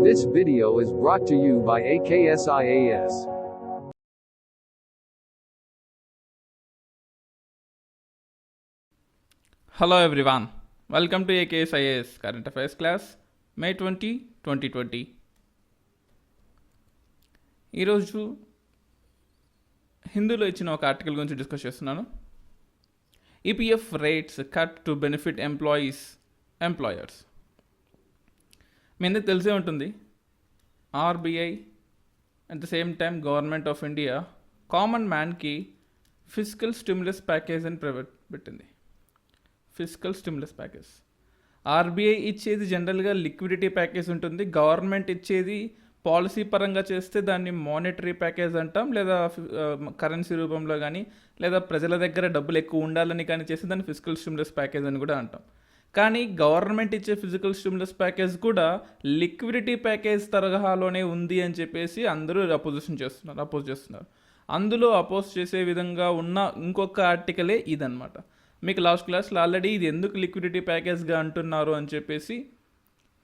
This video is brought to you by AKSIAS. Hello everyone, welcome to AKSIAS Current Affairs class, May 20, 2020. ఈరోజు హిందూలో ఇచ్చిన ఒక article గురించి discuss చేస్తున్నాను. EPF rates cut to benefit employers. మీ అందరికి తెలిసే ఉంటుంది, RBI at the same time government of India common మ్యాన్కి ఫిజికల్ స్టిమ్యులస్ ప్యాకేజ్ అని పెట్టింది. Physical stimulus package. ఆర్బీఐ ఇచ్చేది జనరల్గా లిక్విడిటీ ప్యాకేజ్ ఉంటుంది, గవర్నమెంట్ ఇచ్చేది పాలసీ పరంగా చేస్తే దాన్ని మానిటరీ ప్యాకేజ్ అంటాం, లేదా కరెన్సీ రూపంలో కానీ లేదా ప్రజల దగ్గర డబ్బులు ఎక్కువ ఉండాలని కానీ చేస్తే దాన్ని ఫిజికల్ స్టిమ్యులస్ ప్యాకేజ్ అని కూడా అంటాం. కానీ గవర్నమెంట్ ఇచ్చే ఫిజికల్ స్టిమ్యులస్ ప్యాకేజ్ కూడా లిక్విడిటీ ప్యాకేజ్ తరహాలోనే ఉంది అని చెప్పేసి అందరూ అపోజ్ చేస్తున్నారు. అందులో అపోజ్ చేసే విధంగా ఉన్న ఇంకొక ఆర్టికలే ఇదన్నమాట. మీకు లాస్ట్ క్లాస్లో ఆల్రెడీ ఇది ఎందుకు లిక్విడిటీ ప్యాకేజ్గా అంటున్నారు అని చెప్పేసి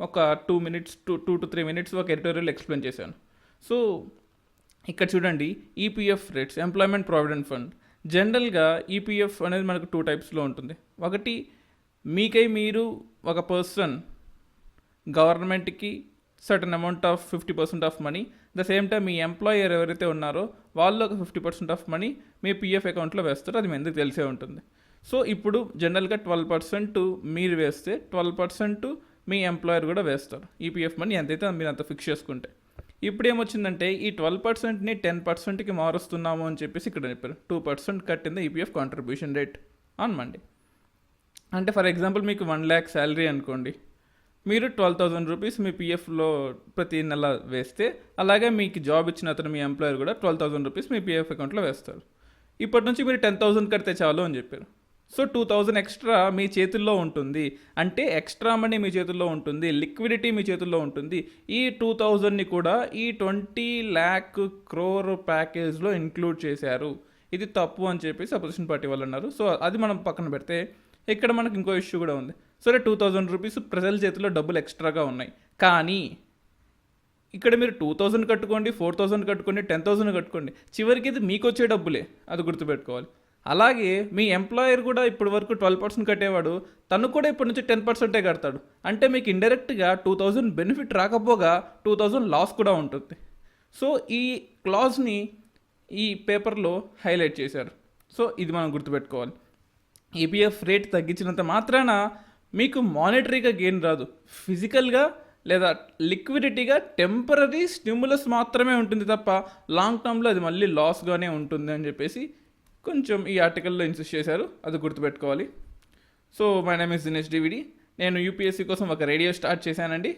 ఒక 2 to 3 minutes ఒక ఎడిటోరియల్ ఎక్స్ప్లెయిన్ చేశాను. సో ఇక్కడ చూడండి, EPF rates, employment provident fund. జనరల్గా ఈపీఎఫ్ అనేది మనకు 2 typesలో ఉంటుంది. ఒకటి, మీకై మీరు ఒక పర్సన్ గవర్నమెంట్కి certain amount of 50% of money, the same time me employer ఎవరైతే ఉన్నారో వాళ్ళు ఒక 50% ఆఫ్ మనీ మీ పిఎఫ్ అకౌంట్లో వేస్తారు. అది మీ ఎందుకు తెలిసే ఉంటుంది. సో ఇప్పుడు జనరల్గా 12% మీరు వేస్తే 12% మీ ఎంప్లాయర్ కూడా వేస్తారు. ఈపీఎఫ్ మనీ ఎంతైతే మీరు అంత ఫిక్స్ చేసుకుంటే. ఇప్పుడు ఏమొచ్చిందంటే ఈ 12%ని 10%కి మారుస్తున్నాము అని చెప్పేసి ఇక్కడ చెప్పారు. 2% cut in the EPF contribution rate on Monday. అంటే ఫర్ ఎగ్జాంపుల్ మీకు 1 lakh శాలరీ అనుకోండి, మీరు 12,000 రూపీస్ మీ పిఎఫ్లో ప్రతి నెల వేస్తే, అలాగే మీకు జాబ్ ఇచ్చిన అతను మీ ఎంప్లాయర్ కూడా 12,000 రూపీస్ మీ పిఎఫ్ అకౌంట్లో వేస్తారు. ఇప్పటి నుంచి మీరు 10,000 కడితే చాలు అని చెప్పారు. సో 2,000 ఎక్స్ట్రా మీ చేతుల్లో ఉంటుంది. అంటే ఎక్స్ట్రా మనీ మీ చేతుల్లో ఉంటుంది, లిక్విడిటీ మీ చేతుల్లో ఉంటుంది. ఈ 2,000ని కూడా ఈ 20 lakh crore ప్యాకేజ్లో ఇంక్లూడ్ చేశారు. ఇది తప్పు అని చెప్పేసి అపోజిషన్ పార్టీ వాళ్ళు అన్నారు. సో అది మనం పక్కన పెడితే ఇక్కడ మనకు ఇంకో ఇష్యూ కూడా ఉంది. సరే, 2,000 రూపీస్ ప్రజల చేతిలో డబ్బులు ఎక్స్ట్రాగా ఉన్నాయి, కానీ ఇక్కడ మీరు 2,000 కట్టుకోండి, 4,000 కట్టుకోండి, 10,000 కట్టుకోండి, చివరికి ఇది మీకు వచ్చే డబ్బులే, అది గుర్తుపెట్టుకోవాలి. అలాగే మీ ఎంప్లాయర్ కూడా ఇప్పటి వరకు 12% కట్టేవాడు, తను కూడా ఇప్పటి నుంచి 10% కడతాడు. అంటే మీకు ఇండైరెక్ట్గా 2,000 బెనిఫిట్ రాకపోగా 2,000 లాస్ కూడా ఉంటుంది. సో ఈ క్లాజ్ని ఈ పేపర్లో హైలైట్ చేశారు. సో ఇది మనం గుర్తుపెట్టుకోవాలి. ఈపీఎఫ్ రేట్ తగ్గించినంత మాత్రాన మీకు మానిటరీగా గెయిన్ రాదు, ఫిజికల్గా లేదా లిక్విడిటీగా టెంపరీ స్టిమ్యులస్ మాత్రమే ఉంటుంది తప్ప లాంగ్ టర్మ్లో అది మళ్ళీ లాస్గానే ఉంటుంది అని చెప్పేసి కొంచెం ఈ ఆర్టికల్లో ఇన్సిస్ట్ చేశారు. అది గుర్తుపెట్టుకోవాలి. So my name is Dinesh DVD. నేను యూపీఎస్సీ కోసం ఒక రేడియో స్టార్ట్ చేశానండి.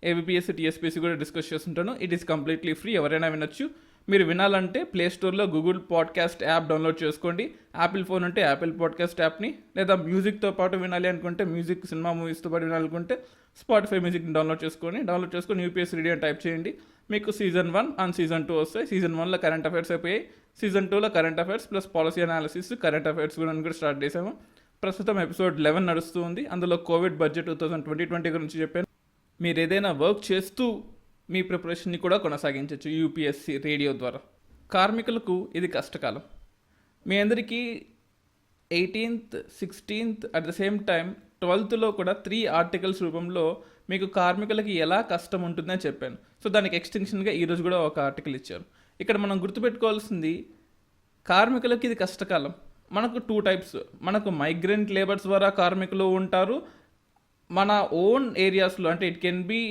ఏబిపిఎస్సీ, టీఎస్పీఎస్సీ కూడా డిస్కస్ చేస్తుంటాను. ఇట్ ఈస్ కంప్లీట్లీ ఫ్రీ, ఎవరైనా వినొచ్చు. మీరు వినాలంటే ప్లేస్టోర్లో గూగుల్ పాడ్కాస్ట్ యాప్ డౌన్లోడ్ చేసుకోండి. యాపిల్ ఫోన్ ఉంటే యాపిల్ పాడ్కాస్ట్ యాప్ని, లేదా మ్యూజిక్తో పాటు వినాలి అనుకుంటే మ్యూజిక్, సినిమా మూవీస్తో పాటు వినాలనుకుంటే స్పాటిఫై మ్యూజిక్ని డౌన్లోడ్ చేసుకొని యూపీఎస్సీ రేడియో టైప్ చేయండి. మీకు సీజన్ 1 అండ్ సీజన్ 2 వస్తాయి. సీజన్ 1లో కరెంట్ అఫైర్స్ అయిపోయాయి. సీజన్ 2లో current affairs plus policy analysis, current affairs కూడా స్టార్ట్ చేసాము. ప్రస్తుతం ఎపిసోడ్ 11 నడుస్తూ ఉంది. అందులో కోవిడ్ బడ్జెట్ 2020 గురించి చెప్పాను. మీరు ఏదైనా వర్క్ చేస్తూ మీ ప్రిపరేషన్ని కూడా కొనసాగించవచ్చు యూపీఎస్సీ రేడియో ద్వారా. కార్మికులకు ఇది కష్టకాలం. మీ అందరికీ 18th, 16th at the same time 12thలో కూడా 3 ఆర్టికల్స్ రూపంలో మీకు కార్మికులకి ఎలా కష్టం ఉంటుందని చెప్పాను. సో దానికి ఎక్స్టెన్షన్గా ఈరోజు కూడా ఒక ఆర్టికల్ ఇచ్చారు. ఇక్కడ మనం గుర్తుపెట్టుకోవాల్సింది, కార్మికులకి ఇది కష్టకాలం. మనకు 2 types. మనకు మైగ్రెంట్ లేబర్స్ ద్వారా కార్మికులు ఉంటారు. మన ఓన్ ఏరియాస్లో, అంటే ఇట్ కెన్ బీ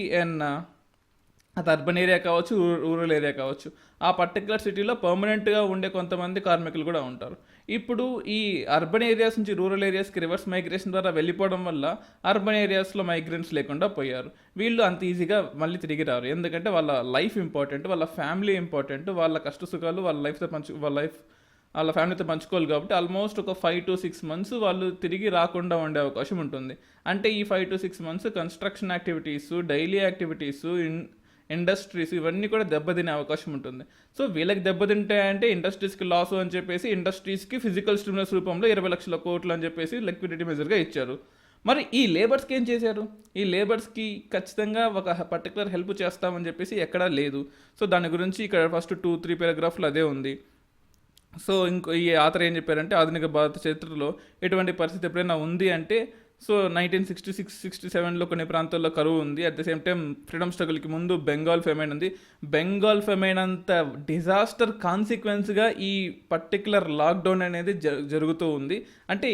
అది అర్బన్ ఏరియా కావచ్చు, రూరల్ ఏరియా కావచ్చు, ఆ పర్టికులర్ సిటీలో పర్మనెంట్గా ఉండే కొంతమంది కార్మికులు కూడా ఉంటారు. ఇప్పుడు ఈ అర్బన్ ఏరియాస్ నుంచి రూరల్ ఏరియాస్కి రివర్స్ మైగ్రేషన్ ద్వారా వెళ్ళిపోవడం వల్ల అర్బన్ ఏరియాస్లో మైగ్రెంట్స్ లేకుండా పోయారు. వీళ్ళు అంత ఈజీగా మళ్ళీ తిరిగి రారు. ఎందుకంటే వాళ్ళ లైఫ్ ఇంపార్టెంట్, వాళ్ళ ఫ్యామిలీ ఇంపార్టెంట్, వాళ్ళ కష్ట సుఖాలు వాళ్ళ ఫ్యామిలీతో పంచుకోవాలి. కాబట్టి ఆల్మోస్ట్ ఒక 5 to 6 months వాళ్ళు తిరిగి రాకుండా ఉండే అవకాశం ఉంటుంది. అంటే ఈ 5 to 6 months construction activities, daily activities, industries ఇవన్నీ కూడా దెబ్బతినే అవకాశం ఉంటుంది. సో వీళ్ళకి దెబ్బతింటాయంటే ఇండస్ట్రీస్కి లాస్ అని చెప్పేసి ఇండస్ట్రీస్కి ఫిజికల్ స్టిమ్యులస్ రూపంలో 20 లక్షల కోట్లు అని చెప్పేసి లిక్విడిటీ మెజర్గా ఇచ్చారు. మరి ఈ లేబర్స్కి ఏం చేశారు? ఈ లేబర్స్కి ఖచ్చితంగా ఒక పర్టికులర్ హెల్ప్ చేస్తామని చెప్పేసి ఎక్కడా లేదు. సో దాని గురించి ఇక్కడ ఫస్ట్ 2-3 పారాగ్రాఫ్లు అదే ఉంది. సో ఈ ఆథర్ ఏం చెప్పారంటే, ఆధునిక భారత చరిత్రలో ఎటువంటి పరిస్థితి ఎప్పుడైనా ఉంది అంటే, సో 1966-67లో కొన్ని ప్రాంతాల్లో కరువు ఉంది. At the same time freedom స్ట్రగుల్కి ముందు బెంగాల్ ఫెమైన్ ఉంది. బెంగాల్ ఫెమైన్ అంత డిజాస్టర్ కాన్సిక్వెన్స్గా ఈ పర్టికులర్ లాక్డౌన్ అనేది జరుగుతూ ఉంది. అంటే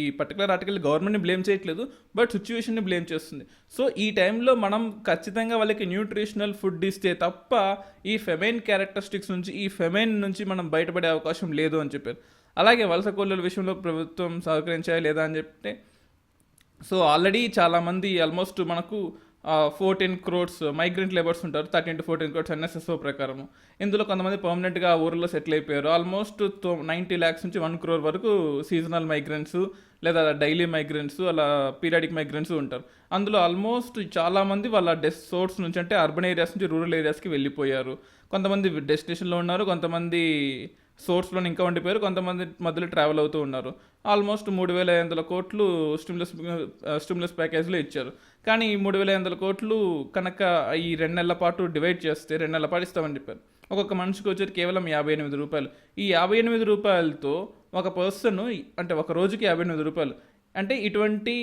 ఈ పర్టికులర్ ఆర్టికల్ గవర్నమెంట్ని బ్లేమ్ చేయట్లేదు, బట్ సిచ్యువేషన్ని బ్లేమ్ చేస్తుంది. సో ఈ టైంలో మనం ఖచ్చితంగా వాళ్ళకి న్యూట్రిషనల్ ఫుడ్ ఇస్తే తప్ప ఈ ఫెమైన్ క్యారెక్టరిస్టిక్స్ నుంచి, ఈ ఫెమైన్ నుంచి మనం బయటపడే అవకాశం లేదు అని చెప్పారు. అలాగే వలస కూలీల విషయంలో ప్రభుత్వం సహకరించాలి లేదా అని చెప్తే, సో ఆల్రెడీ చాలామంది ఆల్మోస్ట్ మనకు 14 crores మైగ్రెంట్ లేబర్స్ ఉంటారు. 13 to 14 crores NSSO ప్రకారము. ఇందులో కొంతమంది పర్మనెంట్గా ఆ ఊరిలో సెటిల్ అయిపోయారు. ఆల్మోస్ట్ 90 lakhs నుంచి 1 crore వరకు సీజనల్ మైగ్రెంట్స్ లేదా డైలీ మైగ్రెంట్స్, అలా పీరియాడిక్ మైగ్రెంట్స్ ఉంటారు. అందులో ఆల్మోస్ట్ చాలామంది వాళ్ళ సోర్స్ నుంచి, అంటే అర్బన్ ఏరియాస్ నుంచి రూరల్ ఏరియాస్కి వెళ్ళిపోయారు. కొంతమంది డెస్టినేషన్లో ఉన్నారు, కొంతమంది సోర్స్లో ఇంకా ఉండిపోయారు, కొంతమంది మధ్యలో ట్రావెల్ అవుతూ ఉన్నారు. ఆల్మోస్ట్ 3,500 కోట్లు స్టిమ్యులస్ ప్యాకేజ్లో ఇచ్చారు. కానీ ఈ 3,500 కోట్లు కనుక ఈ 2 నెలల పాటు డివైడ్ చేస్తే 2 నెలల పాటు ఇస్తామని చెప్పారు. ఒక్కొక్క మనిషికి వచ్చేది కేవలం 58 రూపాయలు. ఈ 58 రూపాయలతో ఒక పర్సన్, అంటే ఒక రోజుకి 58 రూపాయలు. అంటే ఇటువంటి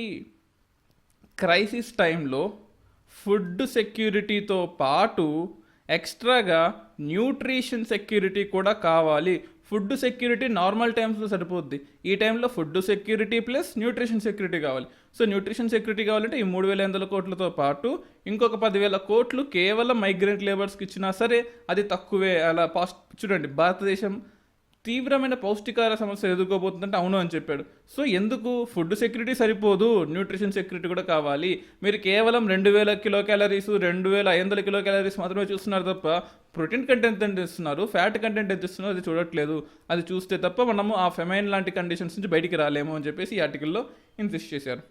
క్రైసిస్ టైంలో ఫుడ్ సెక్యూరిటీతో పాటు ఎక్స్ట్రాగా న్యూట్రిషన్ సెక్యూరిటీ కూడా కావాలి. ఫుడ్ సెక్యూరిటీ నార్మల్ టైమ్స్లో సరిపోద్ది, ఈ టైంలో food security plus nutrition security కావాలి. సో న్యూట్రిషన్ సెక్యూరిటీ కావాలంటే ఈ 3,500 కోట్లతో పాటు ఇంకొక 10,000 కోట్లు కేవలం మైగ్రెంట్ లేబర్స్కి ఇచ్చినా సరే అది తక్కువే. అలా చూడండి, భారతదేశం తీవ్రమైన పౌష్టికార సమస్య ఎదుర్కోబోతుందంటే అవును అని చెప్పాడు. సో ఎందుకు ఫుడ్ సెక్యూరిటీ సరిపోదు, న్యూట్రిషన్ సెక్యూరిటీ కూడా కావాలి. మీరు కేవలం 2,000 కిలో క్యాలరీస్, 2,500 కిలో క్యాలరీస్ మాత్రమే చూస్తున్నారు తప్ప ప్రోటీన్ కంటెంట్ ఎంత ఇస్తున్నారు, ఫ్యాట్ కంటెంట్ ఎంత ఇస్తున్నారు అది చూడట్లేదు. అది చూస్తే తప్ప మనము ఆ ఫెమైన్ లాంటి కండిషన్స్ నుంచి బయటికి రాలేము అని చెప్పేసి ఈ ఆర్టికల్లో ఇన్సిస్ట్ చేశారు.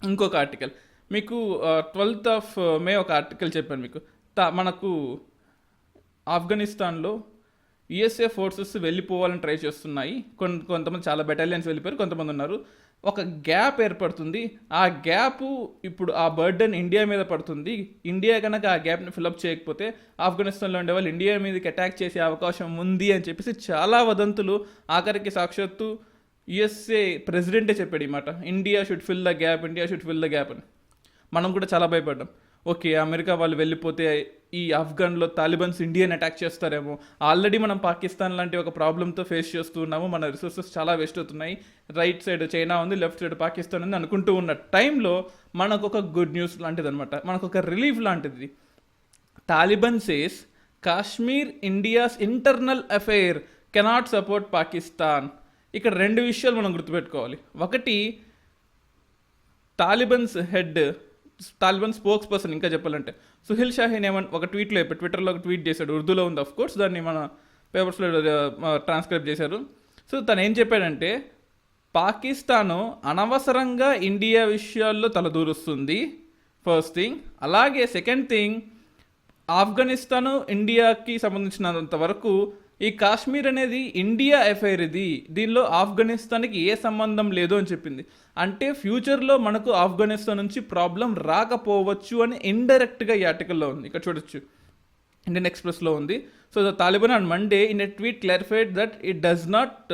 ఇంకొక ఆర్టికల్ మీకు 12th May ఒక ఆర్టికల్ చెప్పాను మీకు. మనకు ఆఫ్ఘనిస్తాన్లో USA ఫోర్సెస్ వెళ్ళిపోవాలని ట్రై చేస్తున్నాయి. కొంతమంది చాలా బెటాలియన్స్ వెళ్ళిపోయారు, కొంతమంది ఉన్నారు. ఒక గ్యాప్ ఏర్పడుతుంది. ఆ గ్యాప్ ఇప్పుడు ఆ బర్డెన్ ఇండియా మీద పడుతుంది. ఇండియా కనుక ఆ గ్యాప్ని ఫిలప్ చేయకపోతే ఆఫ్ఘనిస్తాన్లో ఉండే వాళ్ళు ఇండియా మీదకి అటాక్ చేసే అవకాశం ఉంది అని చెప్పేసి చాలా వదంతులు, ఆఖరికి సాక్షాత్తు USA ప్రెసిడెంటే చెప్పాడు ఈ మాట, India should fill the gap, India should fill the gap అని. మనం కూడా చాలా భయపడ్డాం. ఓకే, అమెరికా వాళ్ళు వెళ్ళిపోతే ఈ ఆఫ్ఘన్లో తాలిబన్స్ ఇండియాని అటాక్ చేస్తారేమో, ఆల్రెడీ మనం పాకిస్తాన్ లాంటి ఒక ప్రాబ్లంతో ఫేస్ చేస్తూ ఉన్నాము, మన రిసోర్సెస్ చాలా వేస్ట్ అవుతున్నాయి, రైట్ సైడ్ చైనా ఉంది, లెఫ్ట్ సైడ్ పాకిస్తాన్ ఉంది అనుకుంటూ ఉన్న టైంలో మనకు ఒక గుడ్ న్యూస్ లాంటిది అనమాట, మనకు ఒక రిలీఫ్ లాంటిది. Taliban says Kashmir India's internal affair cannot support Pakistan. ఇక్కడ 2 విషయాలు మనం గుర్తుపెట్టుకోవాలి. ఒకటి, తాలిబన్ స్పోక్స్ పర్సన్ ఇంకా చెప్పాలంటే సుహిల్ షాహీన్ ఒక ట్విట్టర్లో ఒక ట్వీట్ చేశాడు. ఉర్దూలో ఉంది ఆఫ్ కోర్స్, దాన్ని మన పేపర్స్లో ట్రాన్స్క్రైబ్ చేశారు. సో తను ఏం చెప్పాడంటే, పాకిస్తాను అనవసరంగా ఇండియా విషయాల్లో తలదూరుస్తుంది ఫస్ట్ థింగ్. అలాగే సెకండ్ థింగ్, ఆఫ్ఘనిస్తాను ఇండియాకి సంబంధించినంత వరకు ఈ కాశ్మీర్ అనేది ఇండియా ఎఫైర్, దీనిలో ఆఫ్ఘనిస్తాన్కి ఏ సంబంధం లేదు అని చెప్పింది. అంటే ఫ్యూచర్లో మనకు ఆఫ్ఘనిస్తాన్ నుంచి ప్రాబ్లం రాకపోవచ్చు అని ఇండైరెక్ట్గా ఈ ఆర్టికల్లో ఉంది. ఇక్కడ చూడొచ్చు, ఇండియన్ ఎక్స్ప్రెస్లో ఉంది. So the Taliban on Monday in a tweet clarified that it does not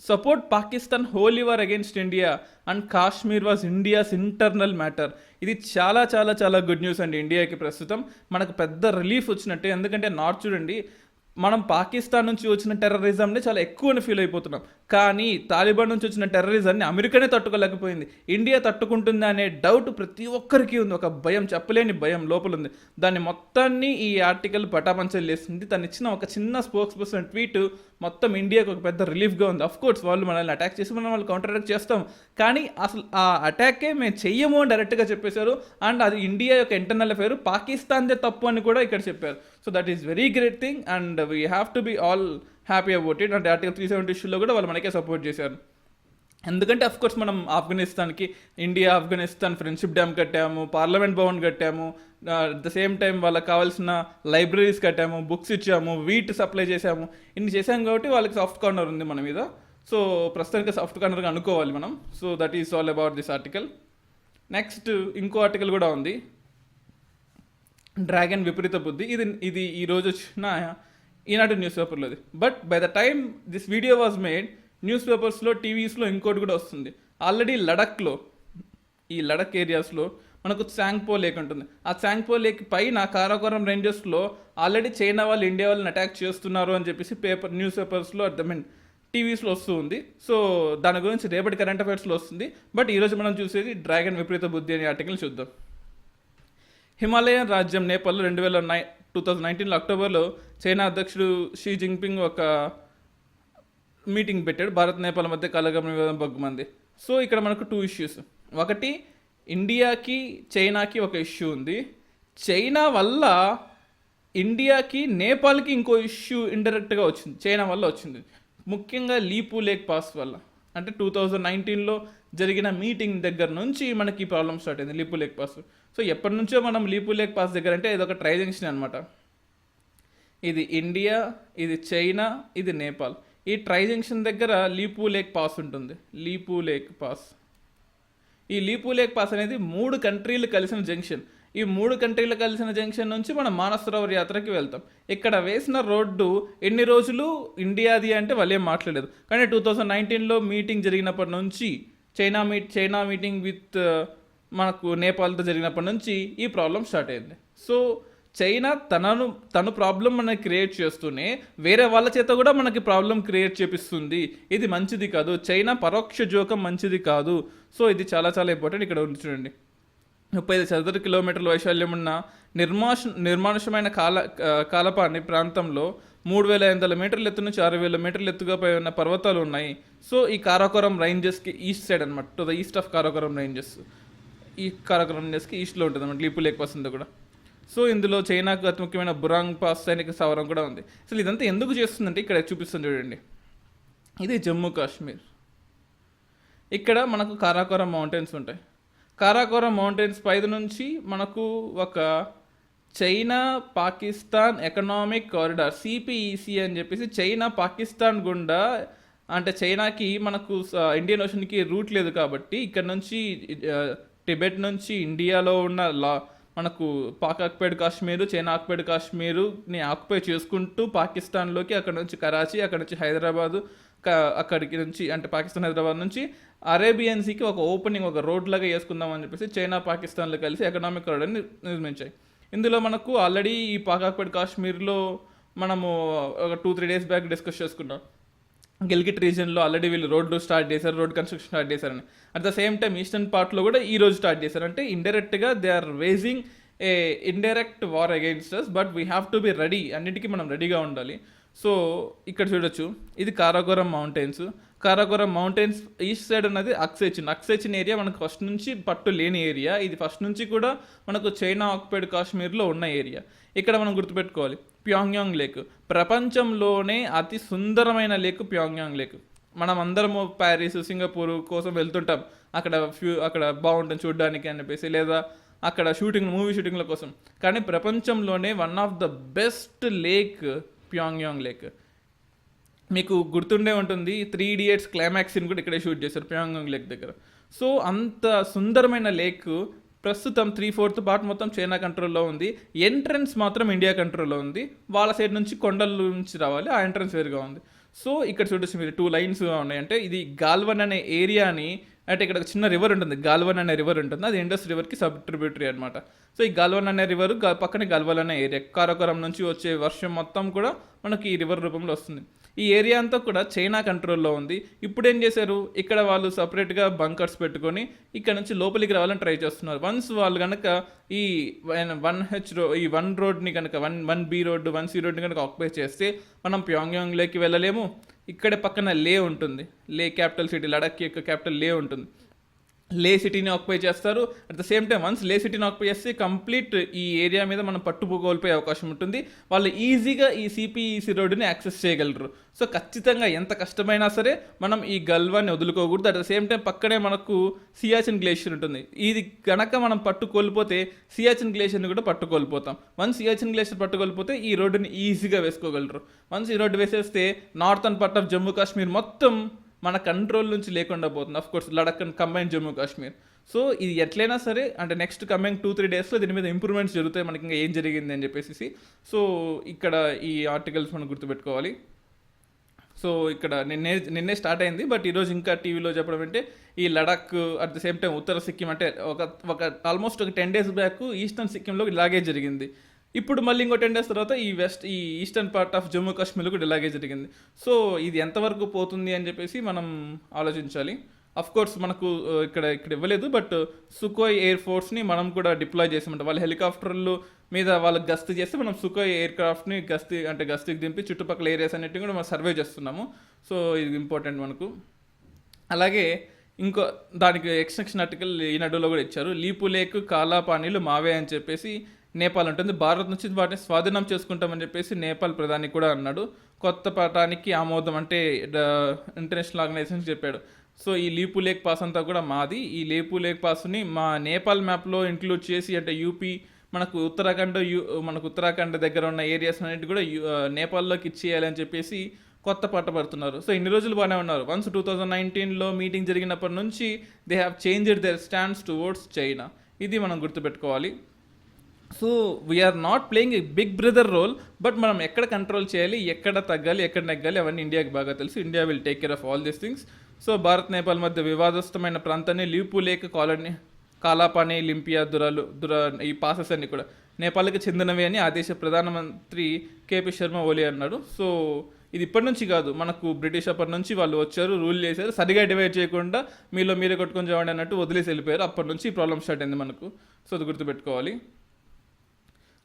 support Pakistan holy war against India and Kashmir was India's internal matter. ఇది చాలా చాలా చాలా గుడ్ న్యూస్ అండి ఇండియాకి. ప్రస్తుతం మనకు పెద్ద రిలీఫ్ వచ్చినట్టే. ఎందుకంటే చూడండి, మనం పాకిస్తాన్ నుంచి వచ్చిన టెర్రరిజంని చాలా ఎక్కువని ఫీల్ అయిపోతున్నాం, కానీ తాలిబాన్ నుంచి వచ్చిన టెర్రరిజంని అమెరికానే తట్టుకోలేకపోయింది. ఇండియా తట్టుకుంటుందా అనే డౌట్ ప్రతి ఒక్కరికి ఉంది, ఒక భయం, చెప్పలేని భయం లోపల ఉంది. దాన్ని మొత్తాన్ని ఈ ఆర్టికల్ పటాపంచలు చేస్తుంది. తను ఇచ్చిన ఒక చిన్న స్పోక్స్ పర్సన్ ట్వీట్ మొత్తం ఇండియాకి ఒక పెద్ద రిలీఫ్గా ఉంది. అఫ్ కోర్స్ వాళ్ళు మనల్ని అటాక్ చేసి మనం వాళ్ళు కౌంటర్ అటాక్ చేస్తాం, కానీ అసలు ఆ అటాకే మేము చెయ్యము అని డైరెక్ట్గా చెప్పేశారు. అండ్ అది ఇండియా యొక్క ఇంటర్నల్ అఫైర్, పాకిస్తాన్దే తప్పు అని కూడా ఇక్కడ చెప్పారు. So that is very great thing and we have to be all happy about it. అంటే ఆర్టికల్ 370 ఇష్యూలో కూడా వాళ్ళు మనకే సపోర్ట్ చేశారు. ఎందుకంటే అఫ్కోర్స్ మనం ఆఫ్ఘనిస్తాన్కి, ఇండియా ఆఫ్ఘనిస్తాన్ ఫ్రెండ్షిప్ డ్యామ్ కట్టాము, పార్లమెంట్ భవన్ కట్టాము, అట్ ద సేమ్ టైం వాళ్ళకి కావాల్సిన లైబ్రరీస్ కట్టాము, బుక్స్ ఇచ్చాము, వీట్ సప్లై చేసాము, ఇన్ని చేసాము కాబట్టి వాళ్ళకి సాఫ్ట్ కార్నర్ ఉంది మన మీద. సో ప్రస్తుతానికి సాఫ్ట్ కార్నర్గా అనుకోవాలి మనం. So that is all about this article. Next ఇంకో ఆర్టికల్ కూడా ఉంది, డ్రాగన్ విపరీత బుద్ధి. ఇది ఈరోజు వచ్చిన ఈనాడు న్యూస్ పేపర్లోది. But by the time this video was made, news పేపర్స్లో, టీవీస్లో ఇంకోటి కూడా వస్తుంది. ఆల్రెడీ లడఖ్లో, ఈ లడఖ్ ఏరియాస్లో మనకు చాంగ్పో లేక్ ఉంటుంది. ఆ చాంగ్పో లేక్ పైన కారాకోరం రేంజెస్లో ఆల్రెడీ చైనా వాళ్ళు ఇండియా వాళ్ళని అటాక్ చేస్తున్నారు అని చెప్పేసి న్యూస్ పేపర్స్లో టీవీస్లో వస్తూ ఉంది. సో దాని గురించి రేపటి కరెంట్ అఫైర్స్లో వస్తుంది. బట్ ఈరోజు మనం చూసేది డ్రాగన్ విపరీత బుద్ధి అనే ఆర్టికల్ చూద్దాం. హిమాలయన్ రాజ్యం నేపాల్లో 2019 అక్టోబర్లో చైనా అధ్యక్షుడు షీ జిన్పింగ్ ఒక మీటింగ్ పెట్టాడు. భారత్ నేపాల్ మధ్య కాలగమన వివాదం బగ్గుమంది. సో ఇక్కడ మనకు 2 ఇష్యూస్. ఒకటి, ఇండియాకి చైనాకి ఒక ఇష్యూ ఉంది. చైనా వల్ల ఇండియాకి నేపాల్కి ఇంకో ఇష్యూ ఇండైరెక్ట్గా వచ్చింది, చైనా వల్ల వచ్చింది. ముఖ్యంగా లీపు లేక్ పాస్ వల్ల. అంటే 2019లో జరిగిన మీటింగ్ దగ్గర నుంచి మనకి ఈ ప్రాబ్లమ్ స్టార్ట్ అయింది, లీపు లేక్ పాస్. సో ఎప్పటి నుంచో మనం లీపు లేక్ పాస్ దగ్గర, అంటే ఇది ఒక ట్రై జంక్షన్ అనమాట. ఇది ఇండియా, ఇది చైనా, ఇది నేపాల్. ఈ ట్రై జంక్షన్ దగ్గర లీపు లేక్ పాస్ ఉంటుంది. లీపు లేక్ పాస్, ఈ లీపు లేక్ పాస్ అనేది 3 కంట్రీలు కలిసిన జంక్షన్. ఈ 3 కంట్రీలు కలిసిన జంక్షన్ నుంచి మనం మానస్ సరోవర్ యాత్రకి వెళ్తాం. ఇక్కడ వేసిన రోడ్డు ఎన్ని రోజులు ఇండియాది అంటే వాళ్ళు ఏం మాట్లాడలేదు. కానీ 2019లో మీటింగ్ జరిగినప్పటి నుంచి, చైనా మీటింగ్ విత్ మనకు నేపాల్తో జరిగినప్పటి నుంచి ఈ ప్రాబ్లం స్టార్ట్ అయింది. సో చైనా తను ప్రాబ్లం మనకి క్రియేట్ చేస్తూనే వేరే వాళ్ళ చేత కూడా మనకి ప్రాబ్లం క్రియేట్ చేపిస్తుంది. ఇది మంచిది కాదు. చైనా పరోక్ష జోకం మంచిది కాదు. సో ఇది చాలా చాలా ఇంపార్టెంట్. ఇక్కడ ఉంది చూడండి, 35 చదరపు కిలోమీటర్ల వైశాల్యం ఉన్న నిర్మానుషమైన కాలపాని ప్రాంతంలో 3,800 మీటర్ల ఎత్తు నుంచి 6,000 మీటర్ల ఎత్తుగా పై ఉన్న పర్వతాలు ఉన్నాయి. సో ఈ కారాకోరం రేంజెస్కి ఈస్ట్ సైడ్ అనమాట, to the east of Karakoram ranges. ఈ కారాకోరం రేంజెస్కి ఈస్ట్లో ఉంటుంది అనమాట లీపు లేక్ పాస్ అంతా కూడా. సో ఇందులో చైనాకు అతి ముఖ్యమైన బురాంగ్ పాస్ సైనిక స్థావరం కూడా ఉంది. అసలు ఇదంతా ఎందుకు చేస్తుందంటే ఇక్కడ చూపిస్తుంది చూడండి, ఇది జమ్మూ కాశ్మీర్. ఇక్కడ మనకు కారాకోరం మౌంటైన్స్ ఉంటాయి. కారాకోరం మౌంటైన్స్ పై నుంచి మనకు ఒక China Pakistan economic corridor, CPEC అని చెప్పేసి, చైనా పాకిస్తాన్ గుండా, అంటే చైనాకి మనకు ఇండియన్ ఓషన్కి రూట్ లేదు కాబట్టి ఇక్కడ నుంచి టిబెట్ నుంచి ఇండియాలో ఉన్న మనకు Pak occupied Kashmir, China occupied కాశ్మీరుని ఆక్యుపై చేసుకుంటూ పాకిస్తాన్లోకి, అక్కడ నుంచి కరాచీ, అక్కడ నుంచి హైదరాబాదు, అక్కడికి నుంచి అంటే పాకిస్తాన్ హైదరాబాద్ నుంచి అరేబియన్ సీకి ఒక ఓపెనింగ్, ఒక రోడ్ లాగా వేసుకుందామని చెప్పేసి చైనా పాకిస్తాన్లో కలిసి ఎకనామిక్ కారిడార్ని నిర్మించాయి. ఇందులో మనకు ఆల్రెడీ ఈ పాక్ ఆక్యుపైడ్ కాశ్మీర్లో మనము ఒక 2-3 డేస్ బ్యాక్ డిస్కస్ చేసుకున్నాం. గిల్గిట్ రీజియన్లో ఆల్రెడీ వీళ్ళు రోడ్ కన్స్ట్రక్షన్ స్టార్ట్ చేశారని. At the same time eastern పార్ట్లో కూడా ఈ రోజు స్టార్ట్ చేశారు. అంటే ఇండైరెక్ట్గా they are waging a indirect war against us, but we have to be ready. అన్నిటికీ మనం రెడీగా ఉండాలి. సో ఇక్కడ చూడొచ్చు, ఇది Karakoram mountains. Karakoram mountains east side ఉన్నది అక్సేచిన్ ఏరియా మనకు ఫస్ట్ నుంచి పట్టు లేని ఏరియా. ఇది ఫస్ట్ నుంచి కూడా మనకు చైనా ఆక్యుపైడ్ కాశ్మీర్లో ఉన్న ఏరియా. ఇక్కడ మనం గుర్తుపెట్టుకోవాలి, ప్యాంగ్యాంగ్ లేక్ ప్రపంచంలోనే అతి సుందరమైన లేక్ ప్యాంగ్యాంగ్ లేక్. మనం అందరము ప్యారిస్, సింగపూర్ కోసం వెళ్తుంటాం, అక్కడ బాగుంటుంది చూడడానికి అని చెప్పేసి, లేదా అక్కడ మూవీ షూటింగ్ల కోసం. కానీ ప్రపంచంలోనే one of the best lake Pangong lake. మీకు గుర్తుండే ఉంటుంది, 3 Idiots క్లైమాక్స్ సీన్ కూడా ఇక్కడే షూట్ చేశారు ప్యాంగ్యాంగ్ లేక్ దగ్గర. సో అంత సుందరమైన లేక్ ప్రస్తుతం 3/4 పార్ట్ మొత్తం చైనా కంట్రోల్లో ఉంది. ఎంట్రన్స్ మాత్రం ఇండియా కంట్రోల్లో ఉంది. వాళ్ళ సైడ్ నుంచి కొండల నుంచి రావాలి, ఆ ఎంట్రన్స్ వేరుగా ఉంది. సో ఇక్కడ చూడొచ్చు మీరు 2 లైన్స్గా ఉన్నాయి. అంటే ఇది గాల్వన్ అనే ఏరియాని, అంటే ఇక్కడ ఒక చిన్న రివర్ ఉంటుంది, గాల్వన్ అనే రివర్ ఉంటుంది, అది ఇండస్ రివర్కి సబ్ ట్రిబ్యూటరీ అనమాట. సో ఈ గాల్వన్ అనే రివర్ పక్కనే గల్వాల్ అనే ఏరియా, కారాకోరం నుంచి వచ్చే వర్షం మొత్తం కూడా మనకి ఈ రివర్ రూపంలో వస్తుంది. ఈ ఏరియా అంతా కూడా చైనా కంట్రోల్లో ఉంది. ఇప్పుడు ఏం చేశారు, ఇక్కడ వాళ్ళు సపరేట్గా బంకర్స్ పెట్టుకొని ఇక్కడ నుంచి లోపలికి రావాలని ట్రై చేస్తున్నారు. వన్స్ వాళ్ళు కనుక ఈ 1 రోడ్ని కనుక 1B రోడ్డు 1C రోడ్ని కనుక ఆక్యుపై చేస్తే మనం ప్యాంగ్యాంగ్లోకి వెళ్ళలేము. ఇక్కడే పక్కన లే ఉంటుంది, లే క్యాపిటల్ సిటీ, లడఖ్ యొక్క క్యాపిటల్ లే ఉంటుంది. లే సిటీని ఆక్యుపై చేస్తారు. At the same time once లే సిటీని ఆక్యుపై చేస్తే కంప్లీట్ ఈ ఏరియా మీద మనం కోల్పోయే అవకాశం ఉంటుంది. వాళ్ళు ఈజీగా ఈ సిపిఈసి రోడ్డుని యాక్సెస్ చేయగలరు. సో ఖచ్చితంగా ఎంత కష్టమైనా సరే మనం ఈ గల్వాన్ని వదులుకోకూడదు. అట్ ద సేమ్ టైం పక్కనే మనకు సియాచిన్ గ్లేషియర్ ఉంటుంది. ఇది కనుక మనం కోల్పోతే సియాచిన్ గ్లేషియర్ని కూడా కోల్పోతాం. వన్స్ సియాచిన్ గ్లేషియర్ కోల్పోతే ఈ రోడ్డుని ఈజీగా వేసుకోగలరు. వన్స్ ఈ రోడ్డు వేసేస్తే northern part of Jammu Kashmir మొత్తం మన కంట్రోల్ నుంచి లేకుండా పోతుంది. Of course Ladakh and combine Jammu Kashmir. So ఇది ఎట్లయినా సరే అంటే నెక్స్ట్ కమింగ్ 2-3 డేస్లో దీని మీద ఇంప్రూవ్మెంట్స్ జరుగుతాయి, మనకి ఇంకా ఏం జరిగింది అని చెప్పేసి. సో ఇక్కడ ఈ ఆర్టికల్స్ మనం గుర్తుపెట్టుకోవాలి. సో ఇక్కడ నిన్నే స్టార్ట్ అయింది, బట్ ఈరోజు ఇంకా టీవీలో చెప్పడం అంటే ఈ Ladakh at the same time ఉత్తర సిక్కిం అంటే ఒక ఆల్మోస్ట్ ఒక 10 days బ్యాక్ ఈస్టర్న్ సిక్కింలో ఇలాగే జరిగింది. ఇప్పుడు మళ్ళీ ఇంకో 10 days తర్వాత ఈ ఈస్టర్న్ పార్ట్ ఆఫ్ జమ్మూ కాశ్మీర్లో కూడా ఇలాగే జరిగింది. సో ఇది ఎంతవరకు పోతుంది అని చెప్పేసి మనం ఆలోచించాలి. అఫ్ కోర్స్ మనకు ఇక్కడ ఇవ్వలేదు, బట్ సుకోయ్ ఎయిర్ ఫోర్స్ని మనం కూడా డిప్లాయ్ చేసామంట. వాళ్ళ హెలికాప్టర్లు మీద వాళ్ళకి గస్తీ చేస్తే మనం సుకోయ్ ఎయిర్ క్రాఫ్ట్ని గస్తీకి దింపి చుట్టుపక్కల ఏరియాస్ అన్నిటిని కూడా మనం సర్వే చేస్తున్నాము. సో ఇది ఇంపార్టెంట్ మనకు. అలాగే ఇంకో దానికి ఎక్స్టెన్షన్ ఆర్టికల్ ఈనాడులో కూడా ఇచ్చారు. లీపు లేక్ కాలాపానీలు మావే అని చెప్పేసి నేపాల్ ఉంటుంది. భారత్ నుంచి వాటిని స్వాధీనం చేసుకుంటామని చెప్పేసి నేపాల్ ప్రధాని కూడా అన్నాడు. కొత్త పటానికి ఆమోదం అంటే ఇంటర్నేషనల్ ఆర్గనైజేషన్ చెప్పాడు. సో ఈ లీపు లేక్ పాస్ అంతా కూడా మాది. ఈ లీపు లేక్ పాస్ని మా నేపాల్ మ్యాప్లో ఇంక్లూడ్ చేసి అంటే యూపీ మనకు ఉత్తరాఖండ్ దగ్గర ఉన్న ఏరియాస్ అన్నిటి కూడా నేపాల్లోకి ఇచ్చేయాలని చెప్పేసి కొత్త పట్టబడుతున్నారు. సో ఇన్ని రోజులు బాగానే ఉన్నారు. వన్స్ 2019లో మీటింగ్ జరిగినప్పటి నుంచి they have changed their stands towards China. ఇది మనం గుర్తుపెట్టుకోవాలి. So we are not playing a big brother role, but మనం ఎక్కడ కంట్రోల్ చేయాలి, ఎక్కడ తగ్గాలి, ఎక్కడ నెగ్గాలి అవన్నీ ఇండియాకి బాగా తెలుసు. India will take care of all these things. So Bharat Nepal మధ్య వివాదస్తమైన ప్రాంతాన్ని లీపు లేక్ కాలాపానీ లింపియా ఈ పాసెస్ అన్ని కూడా నేపాల్కి చెందినవి అని ఆ దేశ ప్రధానమంత్రి కేపీ శర్మ ఓలీ అన్నాడు. సో ఇది ఇప్పటి నుంచి కాదు, మనకు బ్రిటిష్ అప్పటి నుంచి వాళ్ళు వచ్చారు, రూల్ చేశారు, సరిగా డివైడ్ చేయకుండా మీరే కొట్టుకొని చావండి అన్నట్టు వదిలేసి వెళ్ళిపోయారు. అప్పటి నుంచి ఈ ప్రాబ్లం స్టార్ట్ అయింది మనకు. సో అది గుర్తుపెట్టుకోవాలి.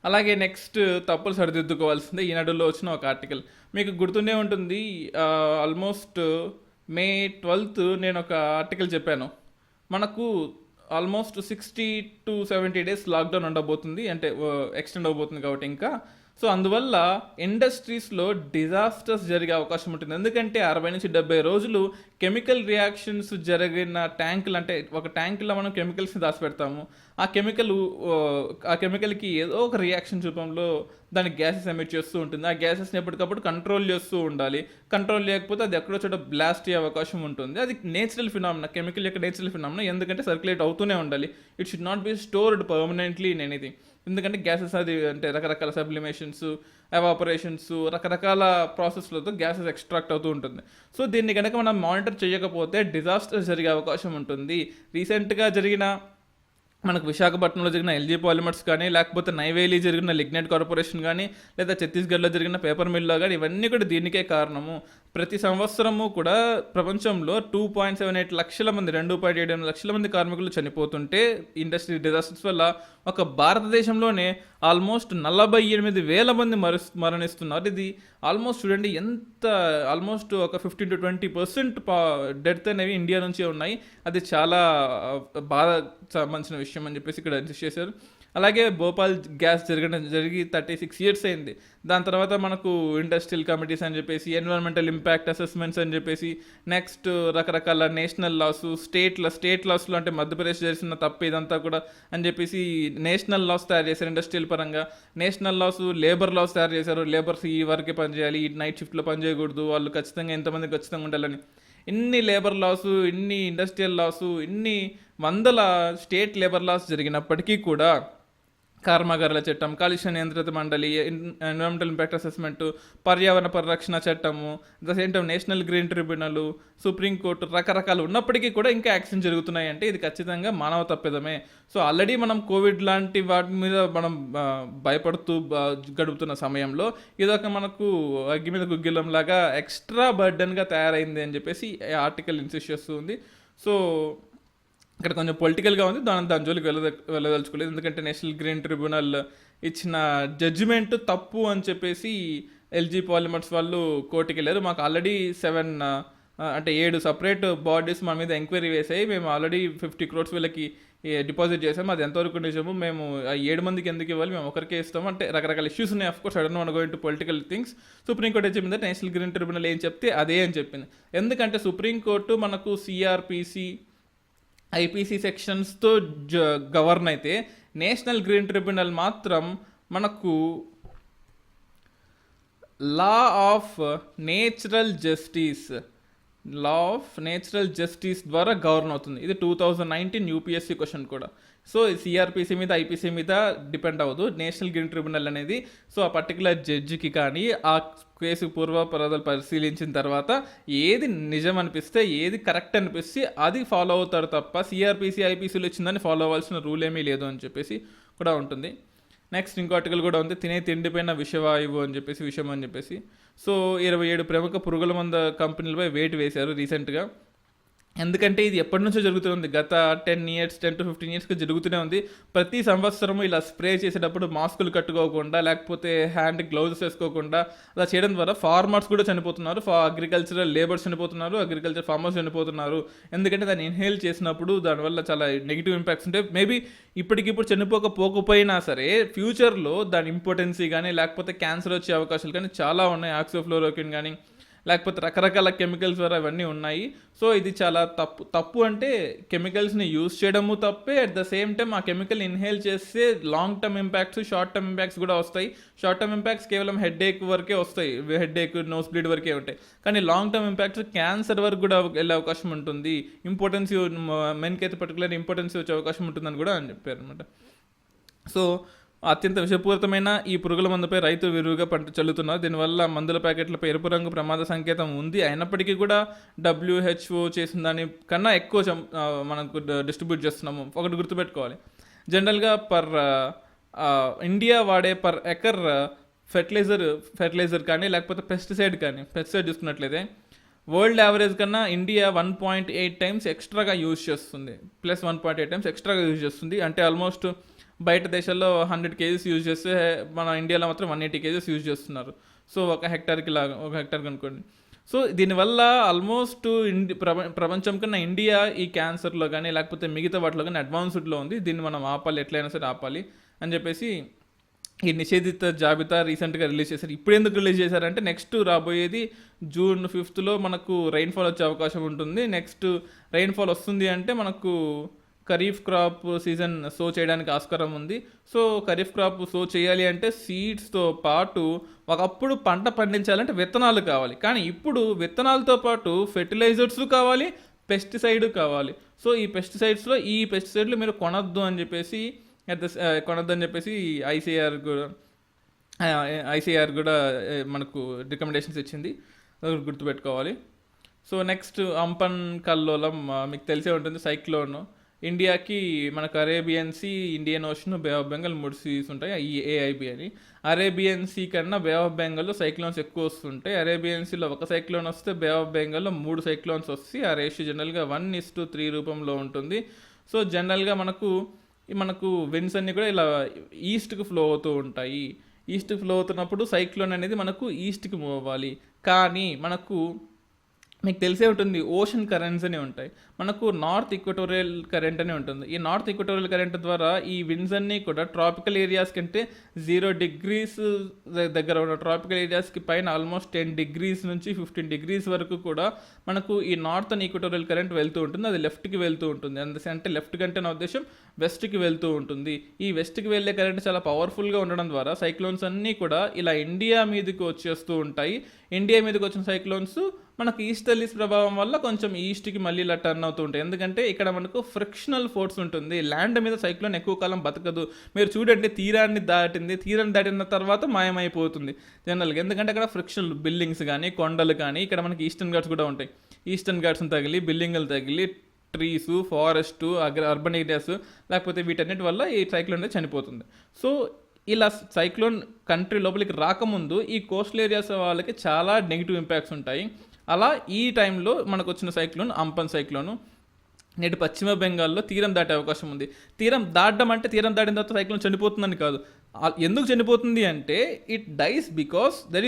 అలాగే నెక్స్ట్ తప్పులు సరిదిద్దుకోవాల్సిందే. ఈనాడులో వచ్చిన ఒక ఆర్టికల్ మీకు గుర్తుండే ఉంటుంది. ఆల్మోస్ట్ May 12th నేను ఒక ఆర్టికల్ చెప్పాను. మనకు ఆల్మోస్ట్ 60 to 70 days లాక్డౌన్ ఉండబోతుంది, అంటే ఎక్స్టెండ్ అవబోతుంది కాబట్టి ఇంకా. సో అందువల్ల ఇండస్ట్రీస్లో డిజాస్టర్స్ జరిగే అవకాశం ఉంటుంది. ఎందుకంటే 60 నుంచి 70 రోజులు కెమికల్ రియాక్షన్స్ జరిగిన ట్యాంకులు, అంటే ఒక ట్యాంకులో మనం కెమికల్స్ని దాచిపెడతాము. ఆ కెమికల్కి ఏదో ఒక రియాక్షన్ రూపంలో దానికి గ్యాసెస్ ఎమిట్ చేస్తూ ఉంటుంది. ఆ గ్యాసెస్ని ఎప్పటికప్పుడు కంట్రోల్ చేస్తూ ఉండాలి. కంట్రోల్ చేయకపోతే అది ఎక్కడో చోట బ్లాస్ట్ అయ్యే అవకాశం ఉంటుంది. అది నేచురల్ ఫినామినా, కెమికల్ యొక్క నేచురల్ ఫినామినా. ఎందుకంటే సర్క్యులేట్ అవుతూనే ఉండాలి. It should not be stored permanently in anything. ఎందుకంటే గ్యాసెస్ అది అంటే రకరకాల సబ్లిమేషన్స్, ఎవాపరేషన్స్, రకరకాల ప్రాసెస్లతో గ్యాసెస్ ఎక్స్ట్రాక్ట్ అవుతూ ఉంటుంది. సో దీన్ని కనుక మనం మానిటర్ చేయకపోతే డిజాస్టర్స్ జరిగే అవకాశం ఉంటుంది. రీసెంట్గా జరిగిన మనకు విశాఖపట్నంలో జరిగిన ఎల్జీ పాలిమర్స్ కానీ, లేకపోతే నైవేలి జరిగిన లిగ్నైట్ కార్పొరేషన్ కానీ, లేదా ఛత్తీస్గఢ్లో జరిగిన పేపర్ మిల్లో కానీ, ఇవన్నీ కూడా దీనికే కారణము. ప్రతి సంవత్సరము కూడా ప్రపంచంలో 2.78 లక్షల మంది, 2.78 లక్షల మంది కార్మికులు చనిపోతుంటే ఇండస్ట్రీ డిజాస్టర్స్ వల్ల ఒక భారతదేశంలోనే ఆల్మోస్ట్ 48,000 మంది మరణిస్తున్నారు. ఇది ఆల్మోస్ట్ చూడండి ఎంత, ఆల్మోస్ట్ ఒక 15 to 20% డెత్ అనేవి ఇండియా నుంచే ఉన్నాయి. అది చాలా బాధ సంబంధించిన విషయం అని చెప్పేసి ఇక్కడ ఇన్సిస్ట్ చేశారు. అలాగే భోపాల్ గ్యాస్ జరిగి 36 years అయింది. దాని తర్వాత మనకు ఇండస్ట్రియల్ కమిటీస్ అని చెప్పేసి, ఎన్విరాన్మెంటల్ ఇంపాక్ట్ అసెస్మెంట్స్ అని చెప్పేసి, నెక్స్ట్ రకరకాల నేషనల్ లాస్, స్టేట్ లాస్లో అంటే మధ్యప్రదేశ్ చేసిన తప్పు ఇదంతా కూడా అని చెప్పేసి నేషనల్ లాస్ తయారు చేశారు. ఇండస్ట్రియల్ పరంగా నేషనల్ లాస్, లేబర్ లాస్ తయారు చేశారు. లేబర్స్ ఈ వరకే పనిచేయాలి, ఈ నైట్ షిఫ్ట్లో పనిచేయకూడదు, వాళ్ళు ఖచ్చితంగా ఎంతమంది ఖచ్చితంగా ఉండాలని. ఇన్ని లేబర్ లాసు, ఇన్ని ఇండస్ట్రియల్ లాసు, ఇన్ని వందల స్టేట్ లేబర్ లాస్ జరిగినప్పటికీ కూడా కర్మాగారాల చట్టం, కాలుష్య నియంత్రిత మండలి, ఎన్విరాన్మెంటల్ ఇంపాక్ట్ అసెస్మెంట్, పర్యావరణ పరిరక్షణ చట్టము, the same time national green tribunal, supreme court రకరకాలు ఉన్నప్పటికీ కూడా ఇంకా యాక్షన్ జరుగుతున్నాయి అంటే ఇది ఖచ్చితంగా మానవ తప్పిదమే. సో ఆల్రెడీ మనం కోవిడ్ లాంటి వాటి మీద మనం భయపడుతూ గడుపుతున్న సమయంలో ఇదొక మనకు అగ్గి మీద గుగ్గిలం లాగా ఎక్స్ట్రా బర్డెన్గా తయారైంది అని చెప్పేసి ఆర్టికల్ ఇన్సిస్ట్ చేస్తుంది. సో ఇక్కడ కొంచెం పొలిటికల్గా ఉంది, దాని జోలికి వెళ్ళదలుచుకోలేదు. ఎందుకంటే నేషనల్ గ్రీన్ ట్రిబ్యునల్ ఇచ్చిన జడ్జిమెంట్ తప్పు అని చెప్పేసి ఎల్జీ పాలిమర్స్ వాళ్ళు కోర్టుకి వెళ్ళారు. మాకు ఆల్రెడీ 7 సపరేట్ బాడీస్ మా మీద ఎంక్వైరీ వేసాయి. మేము ఆల్రెడీ 50 crores వీళ్ళకి డిపాజిట్ చేసాము. అది ఎంతవరకు నిజము, మేము 7 మందికి ఎందుకు ఇవ్వాలి, మేము ఒకరికే ఇస్తాము అంటే రకరకాల ఇష్యూస్ ఉన్నాయి. Of course I don't want go into political things. Supreme court ఏం చెప్పింది, నేషనల్ గ్రీన్ ట్రిబ్యునల్ ఏం చెప్తే అదే అని చెప్పింది. ఎందుకంటే సుప్రీంకోర్టు మనకు సిఆర్పిసి, ఐపీసీ సెక్షన్స్తో గవర్న్ అయితే, నేషనల్ గ్రీన్ ట్రిబ్యునల్ మాత్రం మనకు law of natural justice, law of natural justice ద్వారా గవర్న్ అవుతుంది. ఇది 2019 యూపీఎస్సీ క్వశ్చన్ కూడా. సో సిఆర్పిసి మీద ఐపీసీ మీద డిపెండ్ అవ్వదు నేషనల్ గ్రీన్ ట్రిబ్యునల్ అనేది. సో ఆ పర్టికులర్ జడ్జికి కానీ ఆ కేసు పూర్వపరాధాలు పరిశీలించిన తర్వాత ఏది నిజం అనిపిస్తే ఏది కరెక్ట్ అనిపిస్తే అది ఫాలో అవుతారు తప్ప సిఆర్పిసి ఐపీసీలు ఇచ్చిందని ఫాలో అవ్వాల్సిన రూల్ ఏమీ లేదు అని చెప్పేసి కూడా ఉంటుంది. నెక్స్ట్ ఇంకో ఆర్టికల్ కూడా ఉంది, తినే తిండిపైన విషవాయువు అని చెప్పేసి విషయం అని చెప్పేసి. సో 27 ప్రముఖ పురుగుల మంద కంపెనీలపై వేటు వేశారు రీసెంట్గా. ఎందుకంటే ఇది ఎప్పటి నుంచో జరుగుతుంది, గత 10 to 15 yearsకి జరుగుతూనే ఉంది. ప్రతి సంవత్సరము ఇలా స్ప్రే చేసేటప్పుడు మాస్కులు కట్టుకోకుండా లేకపోతే హ్యాండ్ గ్లౌజెస్ వేసుకోకుండా అలా చేయడం ద్వారా ఫార్మర్స్ కూడా చనిపోతున్నారు, అగ్రికల్చరల్ లేబర్స్ చనిపోతున్నారు, అగ్రికల్చర్ ఫార్మర్స్ చనిపోతున్నారు. ఎందుకంటే దాన్ని ఇన్హేల్ చేసినప్పుడు దానివల్ల చాలా నెగిటివ్ ఇంపాక్ట్స్ ఉంటాయి. మేబీ ఇప్పటికిప్పుడు చనిపోకపోయినా సరే ఫ్యూచర్లో దాని ఇంపార్టెన్సీ కానీ లేకపోతే క్యాన్సర్ వచ్చే అవకాశాలు కానీ చాలా ఉన్నాయి. ఆక్సిఫ్లోరోక్విన్ కానీ లేకపోతే రకరకాల కెమికల్స్ ద్వారా ఇవన్నీ ఉన్నాయి. సో ఇది చాలా తప్పు అంటే కెమికల్స్ని యూజ్ చేయడము తప్పే, అట్ ద సేమ్ టైం ఆ కెమికల్ ఇన్హేల్ చేస్తే long term impacts short term impacts కూడా వస్తాయి. షార్ట్ టర్మ్ ఇంపాక్ట్స్ కేవలం హెడేక్ వరకే వస్తాయి, హెడేక్ నోస్ బ్లీడ్ వరకే ఉంటాయి. కానీ లాంగ్ టర్మ్ ఇంపాక్ట్స్ క్యాన్సర్ వరకు కూడా వెళ్ళే అవకాశం ఉంటుంది. ఇంపార్టెన్స్ మెన్కి అయితే పర్టికులర్ ఇంపార్టెన్స్ వచ్చే అవకాశం ఉంటుందని కూడా అని చెప్పారు అనమాట. సో అత్యంత విషపూరితమైన ఈ పురుగుల మందుపై రైతు విరివిగా పంట చల్లుతున్నారు. దీనివల్ల మందుల ప్యాకెట్లపై ఎరుపు రంగు ప్రమాద సంకేతం ఉంది. అయినప్పటికీ కూడా WHO చేసిన దానికన్నా ఎక్కువ మనకు డిస్ట్రిబ్యూట్ చేస్తున్నాము. ఒకటి గుర్తుపెట్టుకోవాలి, జనరల్గా ఇండియా వాడే పర్ ఎకర్ ఫెర్టిలైజర్ కానీ లేకపోతే పెస్టిసైడ్ చూసుకున్నట్లయితే వరల్డ్ యావరేజ్ కన్నా ఇండియా 1.8 times ఎక్స్ట్రాగా యూజ్ చేస్తుంది, ప్లస్ 1.8 times ఎక్స్ట్రాగా యూజ్ చేస్తుంది. అంటే ఆల్మోస్ట్ బయట దేశాల్లో 100 kgs యూజ్ చేస్తే మన ఇండియాలో మాత్రం 180 kgs యూజ్ చేస్తున్నారు. సో ఒక హెక్టార్కి అనుకోండి. సో దీనివల్ల ఆల్మోస్ట్ ప్రపంచం కన్నా ఇండియా ఈ క్యాన్సర్లో కానీ లేకపోతే మిగతా వాటిలో కానీ అడ్వాన్స్డ్లో ఉంది. దీన్ని మనం ఆపాలి, ఎట్లయినా సరే ఆపాలి అని చెప్పేసి ఈ నిషేధిత జాబితా రీసెంట్గా రిలీజ్ చేశారు. ఇప్పుడు ఎందుకు రిలీజ్ చేశారంటే నెక్స్ట్ రాబోయేది June 5th మనకు రెయిన్ఫాల్ వచ్చే అవకాశం ఉంటుంది. నెక్స్ట్ రెయిన్ఫాల్ వస్తుంది అంటే మనకు ఖరీఫ్ క్రాప్ సీజన్ సో చేయడానికి ఆస్కారం ఉంది. సో ఖరీఫ్ క్రాప్ సో చేయాలి అంటే సీడ్స్తో పాటు ఒకప్పుడు పంట పండించాలంటే విత్తనాలు కావాలి, కానీ ఇప్పుడు విత్తనాలతో పాటు ఫెర్టిలైజర్స్ కావాలి, పెస్టిసైడ్ కావాలి. సో ఈ పెస్టిసైడ్లు మీరు కొనొద్దు అని చెప్పేసి ఐసీఆర్ కూడా మనకు రికమెండేషన్స్ ఇచ్చింది, గుర్తుపెట్టుకోవాలి. సో నెక్స్ట్ అంపన్ కల్లోలం మీకు తెలిసే ఉంటుంది, సైక్లోన్. ఇండియాకి మనకు Arabian sea, Indian ocean, bay of Bengal 3 seas ఉంటాయి, ఈ AIB అని. అరేబియన్ సీ కన్నా బే ఆఫ్ బెంగాల్లో సైక్లోన్స్ ఎక్కువ వస్తుంటాయి. అరేబియన్ సీలో ఒక సైక్లోన్ వస్తే బే ఆఫ్ బెంగాల్లో 3 సైక్లోన్స్ వస్తాయి. ఆ రేషియో జనరల్గా 1:3 రూపంలో ఉంటుంది. సో జనరల్గా మనకు విండ్స్ అన్నీ కూడా ఇలా ఈస్ట్కి ఫ్లో అవుతూ ఉంటాయి. ఈస్ట్కి ఫ్లో అవుతున్నప్పుడు సైక్లోన్ అనేది మనకు ఈస్ట్కి మూవ్ అవ్వాలి. కానీ మీకు తెలిసే ఉంటుంది ఓషన్ కరెంట్స్ అని ఉంటాయి, మనకు నార్త్ ఈక్వటోరియల్ కరెంట్ అని ఉంటుంది. ఈ నార్త్ ఈక్వటోరియల్ కరెంట్ ద్వారా ఈ విండ్స్ అన్నీ కూడా ట్రాపికల్ ఏరియాస్ కంటే 0 degrees దగ్గర ఉన్న ట్రాపికల్ ఏరియాస్కి పైన ఆల్మోస్ట్ 10 degrees నుంచి 15 degrees వరకు కూడా మనకు ఈ నార్థన్ ఈక్వటోరియల్ కరెంట్ వెళ్తూ ఉంటుంది. అది లెఫ్ట్కి వెళ్తూ ఉంటుంది, అంటే లెఫ్ట్ కంటే నా ఉద్దేశం వెస్ట్కి వెళ్తూ ఉంటుంది. ఈ వెస్ట్కి వెళ్ళే కరెంట్ చాలా పవర్ఫుల్గా ఉండడం ద్వారా సైక్లోన్స్ అన్నీ కూడా ఇలా ఇండియా మీదకి వచ్చేస్తూ ఉంటాయి. ఇండియా మీదకి వచ్చిన సైక్లోన్స్ మనకు ఈస్టర్లీస్ ప్రభావం వల్ల కొంచెం ఈస్ట్కి మళ్ళీ ఇలా టర్న్ అవుతూ ఉంటాయి. ఎందుకంటే ఇక్కడ మనకు ఫ్రిక్షనల్ ఫోర్స్ ఉంటుంది, ల్యాండ్ మీద సైక్లోన్ ఎక్కువ కాలం బతకదు. మీరు చూడండి, తీరాన్ని దాటిన తర్వాత మాయమైపోతుంది జనరల్గా. ఎందుకంటే అక్కడ ఫ్రిక్షనల్ బిల్డింగ్స్ కానీ కొండలు కానీ, ఇక్కడ మనకి ఈస్టర్న్ ఘాట్స్ కూడా ఉంటాయి. ఈస్టర్న్ ఘాట్స్ని తగిలి బిల్డింగ్లు తగిలి ట్రీసు, ఫారెస్ట్, అర్బన్ ఏరియాస్ లేకపోతే వీటన్నిటి వల్ల ఈ సైక్లోన్ అనేది చనిపోతుంది. సో ఇలా సైక్లోన్ కంట్రీ లోపలికి రాకముందు ఈ కోస్టల్ ఏరియాస్ వాళ్ళకి చాలా నెగిటివ్ ఇంపాక్ట్స్ ఉంటాయి. అలా ఈ టైంలో మనకు వచ్చిన సైక్లోన్ అంపన్ సైక్లోను నేటి పశ్చిమ బెంగాల్లో తీరం దాటే అవకాశం ఉంది. తీరం దాటడం అంటే తీరం దాటిన తర్వాత సైక్లోన్ చనిపోతుందని కాదు. ఎందుకు చనిపోతుంది అంటే it dies because there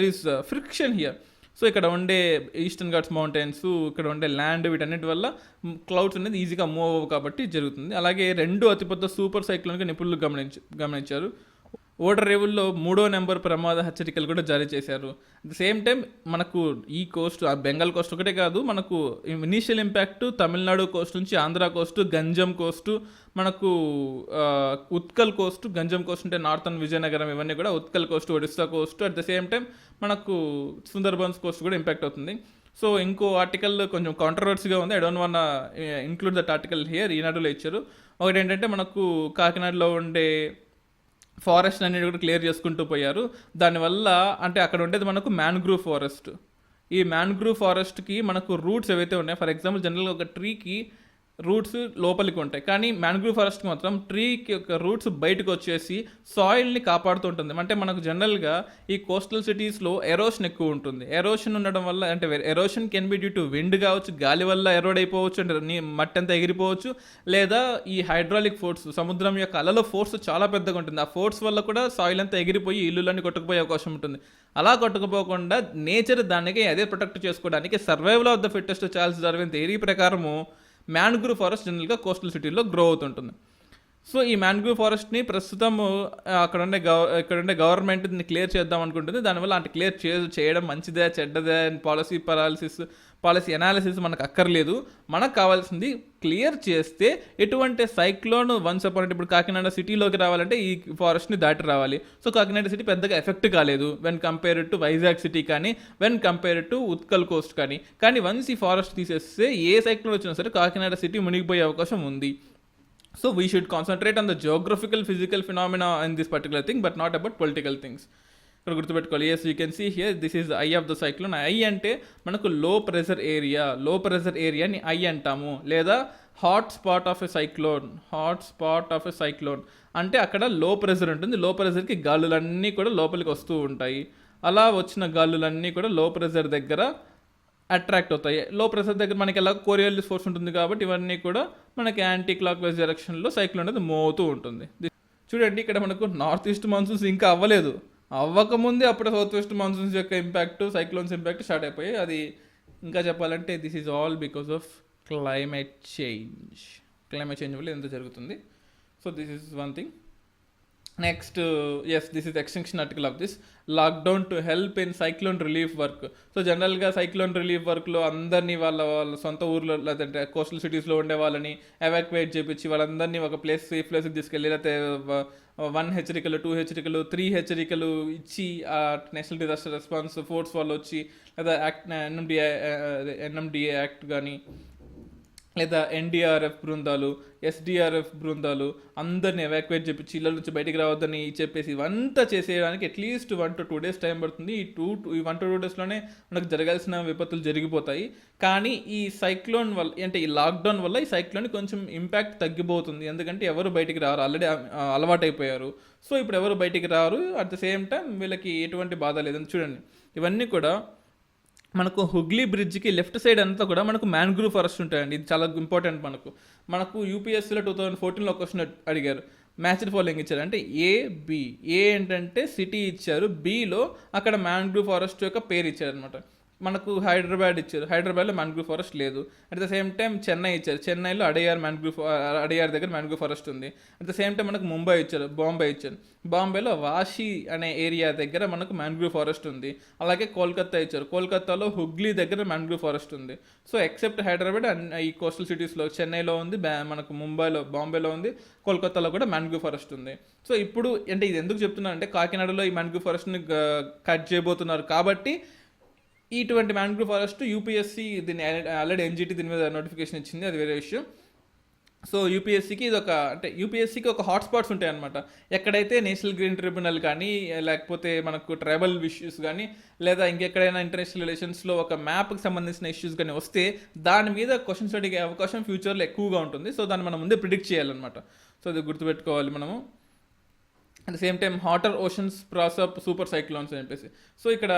is friction here. So ఇక్కడ ఉండే ఈస్టర్న్ ఘాట్స్ మౌంటైన్స్, ఇక్కడ ఉండే ల్యాండ్, వీటన్నిటి వల్ల క్లౌడ్స్ అనేది ఈజీగా మూవ్ అవ్వవు కాబట్టి జరుగుతుంది. అలాగే 2 అతిపెద్ద సూపర్ సైక్లోన్గా నిపుణులు గమనించారు. ఓడర్ రేవుల్లో 3వ నెంబర్ ప్రమాద హెచ్చరికలు కూడా జారీ చేశారు. అట్ ద సేమ్ టైం మనకు ఈ కోస్ట్, బెంగాల్ కోస్ట్ ఒకటే కాదు, మనకు ఇనీషియల్ ఇంపాక్ట్ తమిళనాడు కోస్ట్ నుంచి ఆంధ్ర కోస్ట్, గంజం కోస్ట్, మనకు ఉత్కల్ కోస్ట్, గంజం కోస్ట్ అంటే నార్థన్ విజయనగరం, ఇవన్నీ కూడా Utkal Coast, Odisha Coast. At the same time మనకు సుందర్బన్స్ కోస్ట్ కూడా ఇంపాక్ట్ అవుతుంది. సో ఇంకో ఆర్టికల్ కొంచెం కాంట్రవర్సీగా ఉంది, I don't want include that article here. ఈనాడులో ఇచ్చారు. ఒకటి ఏంటంటే మనకు కాకినాడలో ఉండే ఫారెస్ట్ అనేది కూడా క్లియర్ చేసుకుంటూ పోయారు. దానివల్ల అంటే అక్కడ ఉండేది మనకు మ్యాన్గ్రూవ్ ఫారెస్ట్. ఈ మ్యాన్గ్రూవ్ ఫారెస్ట్కి మనకు రూట్స్ ఏవైతే ఉన్నాయో, ఫర్ ఎగ్జాంపుల్ జనరల్గా ఒక ట్రీకి రూట్స్ లోపలికి ఉంటాయి, కానీ మ్యాన్గ్రూవ్ ఫారెస్ట్కి మాత్రం ట్రీకి యొక్క రూట్స్ బయటకు వచ్చేసి సాయిల్ని కాపాడుతూ ఉంటుంది. అంటే మనకు జనరల్గా ఈ కోస్టల్ సిటీస్లో ఎరోషన్ ఎక్కువ ఉంటుంది. ఎరోషన్ ఉండడం వల్ల అంటే erosion can be due to wind కావచ్చు, గాలి వల్ల ఎరోడ్ అయిపోవచ్చు, అంటే మట్టి అంతా ఎగిరిపోవచ్చు, లేదా ఈ హైడ్రాలిక్ ఫోర్స్, సముద్రం యొక్క అలలో ఫోర్స్ చాలా పెద్దగా ఉంటుంది. ఆ ఫోర్స్ వల్ల కూడా సాయిల్ అంతా ఎగిరిపోయి ఇల్లులన్నీ కొట్టుకుపోయే అవకాశం ఉంటుంది. అలా కొట్టుకుపోకుండా నేచర్ దానికి అదే ప్రొటెక్ట్ చేసుకోవడానికి survival of the fittest Charles Darwin theory ప్రకారము మ్యాన్గ్రూవ్ ఫారెస్ట్ జనరల్గా కోస్టల్ సిటీలో గ్రో అవుతుంటుంది. సో ఈ మ్యాన్గ్రూవ్ ఫారెస్ట్ని ప్రస్తుతం ఇక్కడ ఉండే గవర్నమెంట్ దీన్ని క్లియర్ చేద్దాం అనుకుంటుంది. దానివల్ల అంటే క్లియర్ చేయడం మంచిదే చెడ్డదే అని పాలసీ అనాలిసిస్ మనకు అక్కర్లేదు. మనకు కావాల్సింది క్లియర్ చేస్తే ఎటువంటి సైక్లోన్ వన్స్ అపాన్ ఇప్పుడు కాకినాడ సిటీలోకి రావాలంటే ఈ ఫారెస్ట్ని దాటి రావాలి. సో కాకినాడ సిటీ పెద్దగా ఎఫెక్ట్ కాలేదు when compared to Vizag city కానీ, when compared to Utkal coast కానీ వన్స్ ఈ ఫారెస్ట్ తీసేస్తే ఏ సైక్లోన్ వచ్చినా సరే కాకినాడ సిటీ మునిగిపోయే అవకాశం ఉంది. So we should concentrate on the geographical, physical phenomena in this particular thing, but not about political things. ఇక్కడ గుర్తుపెట్టుకోవాలి. Yes you can see here this is eye of the cyclone. Eye అంటే మనకు low pressure ఏరియాని eye అంటాము, లేదా hot spot of a cyclone అంటే అక్కడ లో ప్రెజర్ ఉంటుంది. లో ప్రెజర్కి గాలులన్నీ కూడా లోపలికి వస్తూ ఉంటాయి. అలా వచ్చిన గాలులన్నీ కూడా లో ప్రెజర్ దగ్గర అట్రాక్ట్ అవుతాయి. లో ప్రెషర్ దగ్గర మనకి ఎలా కోరియోలిస్ ఫోర్స్ ఉంటుంది కాబట్టి ఇవన్నీ కూడా మనకి యాంటీ క్లాక్ వైజ్ డైరెక్షన్లో సైక్లోన్ అనేది మూవ్ అవుతూ ఉంటుంది. చూడండి ఇక్కడ మనకు నార్త్ ఈస్ట్ మాన్సూన్స్ ఇంకా అవ్వకముందే అప్పుడే సౌత్ వెస్ట్ మాన్సూన్స్ యొక్క ఇంపాక్ట్, సైక్లోన్స్ ఇంపాక్ట్ స్టార్ట్ అయిపోయి, అది ఇంకా చెప్పాలంటే this is all because of climate change వల్ల ఎంత జరుగుతుంది. So this is one thing. Next this is extension article of this lockdown to help in cyclone relief work. So జనరల్గా cyclone relief వర్క్లో అందరినీ వాళ్ళ సొంత ఊర్లో లేదంటే కోస్టల్ సిటీస్లో ఉండే వాళ్ళని ఎవాక్యువేట్ చేయించి వాళ్ళందరినీ ఒక సేఫ్ ప్లేస్కి తీసుకెళ్ళి, లేకపోతే 1 హెచ్చరికలు 2 హెచ్చరికలు 3 హెచ్చరికలు ఇచ్చి ఆ నేషనల్ డిజాస్టర్ రెస్పాన్స్ ఫోర్స్ వాళ్ళు వచ్చి, లేదా ఎన్ఎండిఏ యాక్ట్ కానీ, లేదా ఎన్డీఆర్ఎఫ్ బృందాలు, ఎస్డీఆర్ఎఫ్ బృందాలు అందరిని ఎవాక్యువేట్ చేపించి ఇళ్ళ నుంచి బయటికి రావద్దని చెప్పేసి ఇవంతా చేసేయడానికి అట్లీస్ట్ 1 to 2 days టైం పడుతుంది. ఈ 1 to 2 daysలోనే మనకు జరగాల్సిన విపత్తులు జరిగిపోతాయి. కానీ ఈ సైక్లోన్ వల్ల అంటే ఈ లాక్డౌన్ వల్ల ఈ సైక్లోన్ కొంచెం ఇంపాక్ట్ తగ్గిపోతుంది. ఎందుకంటే ఎవరు బయటికి రారు, ఆల్రెడీ అలవాటైపోయారు. సో ఇప్పుడు ఎవరు బయటికి రారు, అట్ ద సేమ్ టైం వీళ్ళకి ఎటువంటి బాధ లేదని. చూడండి ఇవన్నీ కూడా మనకు హుగ్లీ బ్రిడ్జ్కి లెఫ్ట్ సైడ్ అంతా కూడా మనకు మ్యాన్గ్రూవ్ ఫారెస్ట్ ఉంటాయండి. ఇది చాలా ఇంపార్టెంట్. మనకు యూపీఎస్సీలో 2014లో క్వశ్చన్ అడిగారు, మ్యాచ్డ్ ఫాలోయింగ్ ఇచ్చారు. అంటే ఏ ఏంటంటే సిటీ ఇచ్చారు, బిలో అక్కడ మ్యాన్గ్రూవ్ ఫారెస్ట్ యొక్క పేరు ఇచ్చారు అనమాట. మనకు హైదరాబాద్ ఇచ్చారు, హైదరాబాద్లో మ్యాన్గ్రూవ్ ఫారెస్ట్ లేదు. At the same time Chennai ఇచ్చారు, చెన్నైలో అడయార్ దగ్గర మ్యాన్గ్రూవ్ ఫారెస్ట్ ఉంది. అట్ ద సేమ్ టైం మనకు ముంబై ఇచ్చారు, బాంబే ఇచ్చారు, బాంబేలో వాషి అనే ఏరియా దగ్గర మనకు మ్యాన్గ్రూవ్ ఫారెస్ట్ ఉంది. అలాగే కోల్కతా ఇచ్చారు, కోల్కతాలో హుగ్లీ దగ్గర మ్యాన్గ్రూవ్ ఫారెస్ట్ ఉంది. సో ఎక్సెప్ట్ హైదరాబాద్ ఈ కోస్టల్ సిటీస్లో చెన్నైలో ఉంది, మనకు ముంబైలో బాంబేలో ఉంది, కోల్కతాలో కూడా మ్యాన్గ్రూవ్ ఫారెస్ట్ ఉంది. సో ఇప్పుడు అంటే ఇది ఎందుకు చెప్తున్నారు అంటే కాకినాడలో ఈ మ్యాన్గ్రూవ్ ఫారెస్ట్ని కట్ చేయబోతున్నారు కాబట్టి ఇటువంటి మ్యాన్గ్రూవ్ ఫారెస్ట్ యూపీఎస్సీ దీన్ని ఆల్రెడీ ఎన్జిటి దీని మీద నోటిఫికేషన్ ఇచ్చింది, అది వేరే విషయం. సో యూపీఎస్సీకి యూపీఎస్సీకి ఒక హాట్స్పాట్స్ ఉంటాయి అనమాట. ఎక్కడైతే నేషనల్ గ్రీన్ ట్రిబ్యునల్ కానీ, లేకపోతే మనకు ట్రైబల్ ఇష్యూస్ కానీ, లేదా ఇంకెక్కడైనా ఇంటర్నేషనల్ రిలేషన్స్లో ఒక మ్యాప్కి సంబంధించిన ఇష్యూస్ కానీ వస్తే దాని మీద క్వశ్చన్స్ అడిగే అవకాశం ఫ్యూచర్లో ఎక్కువగా ఉంటుంది. సో దాన్ని మనం ముందే ప్రిడిక్ట్ చేయాలన్నమాట. సో అది గుర్తుపెట్టుకోవాలి మనము. At the same time hotter oceans prosper super cyclones అని చెప్పేసి. సో ఇక్కడ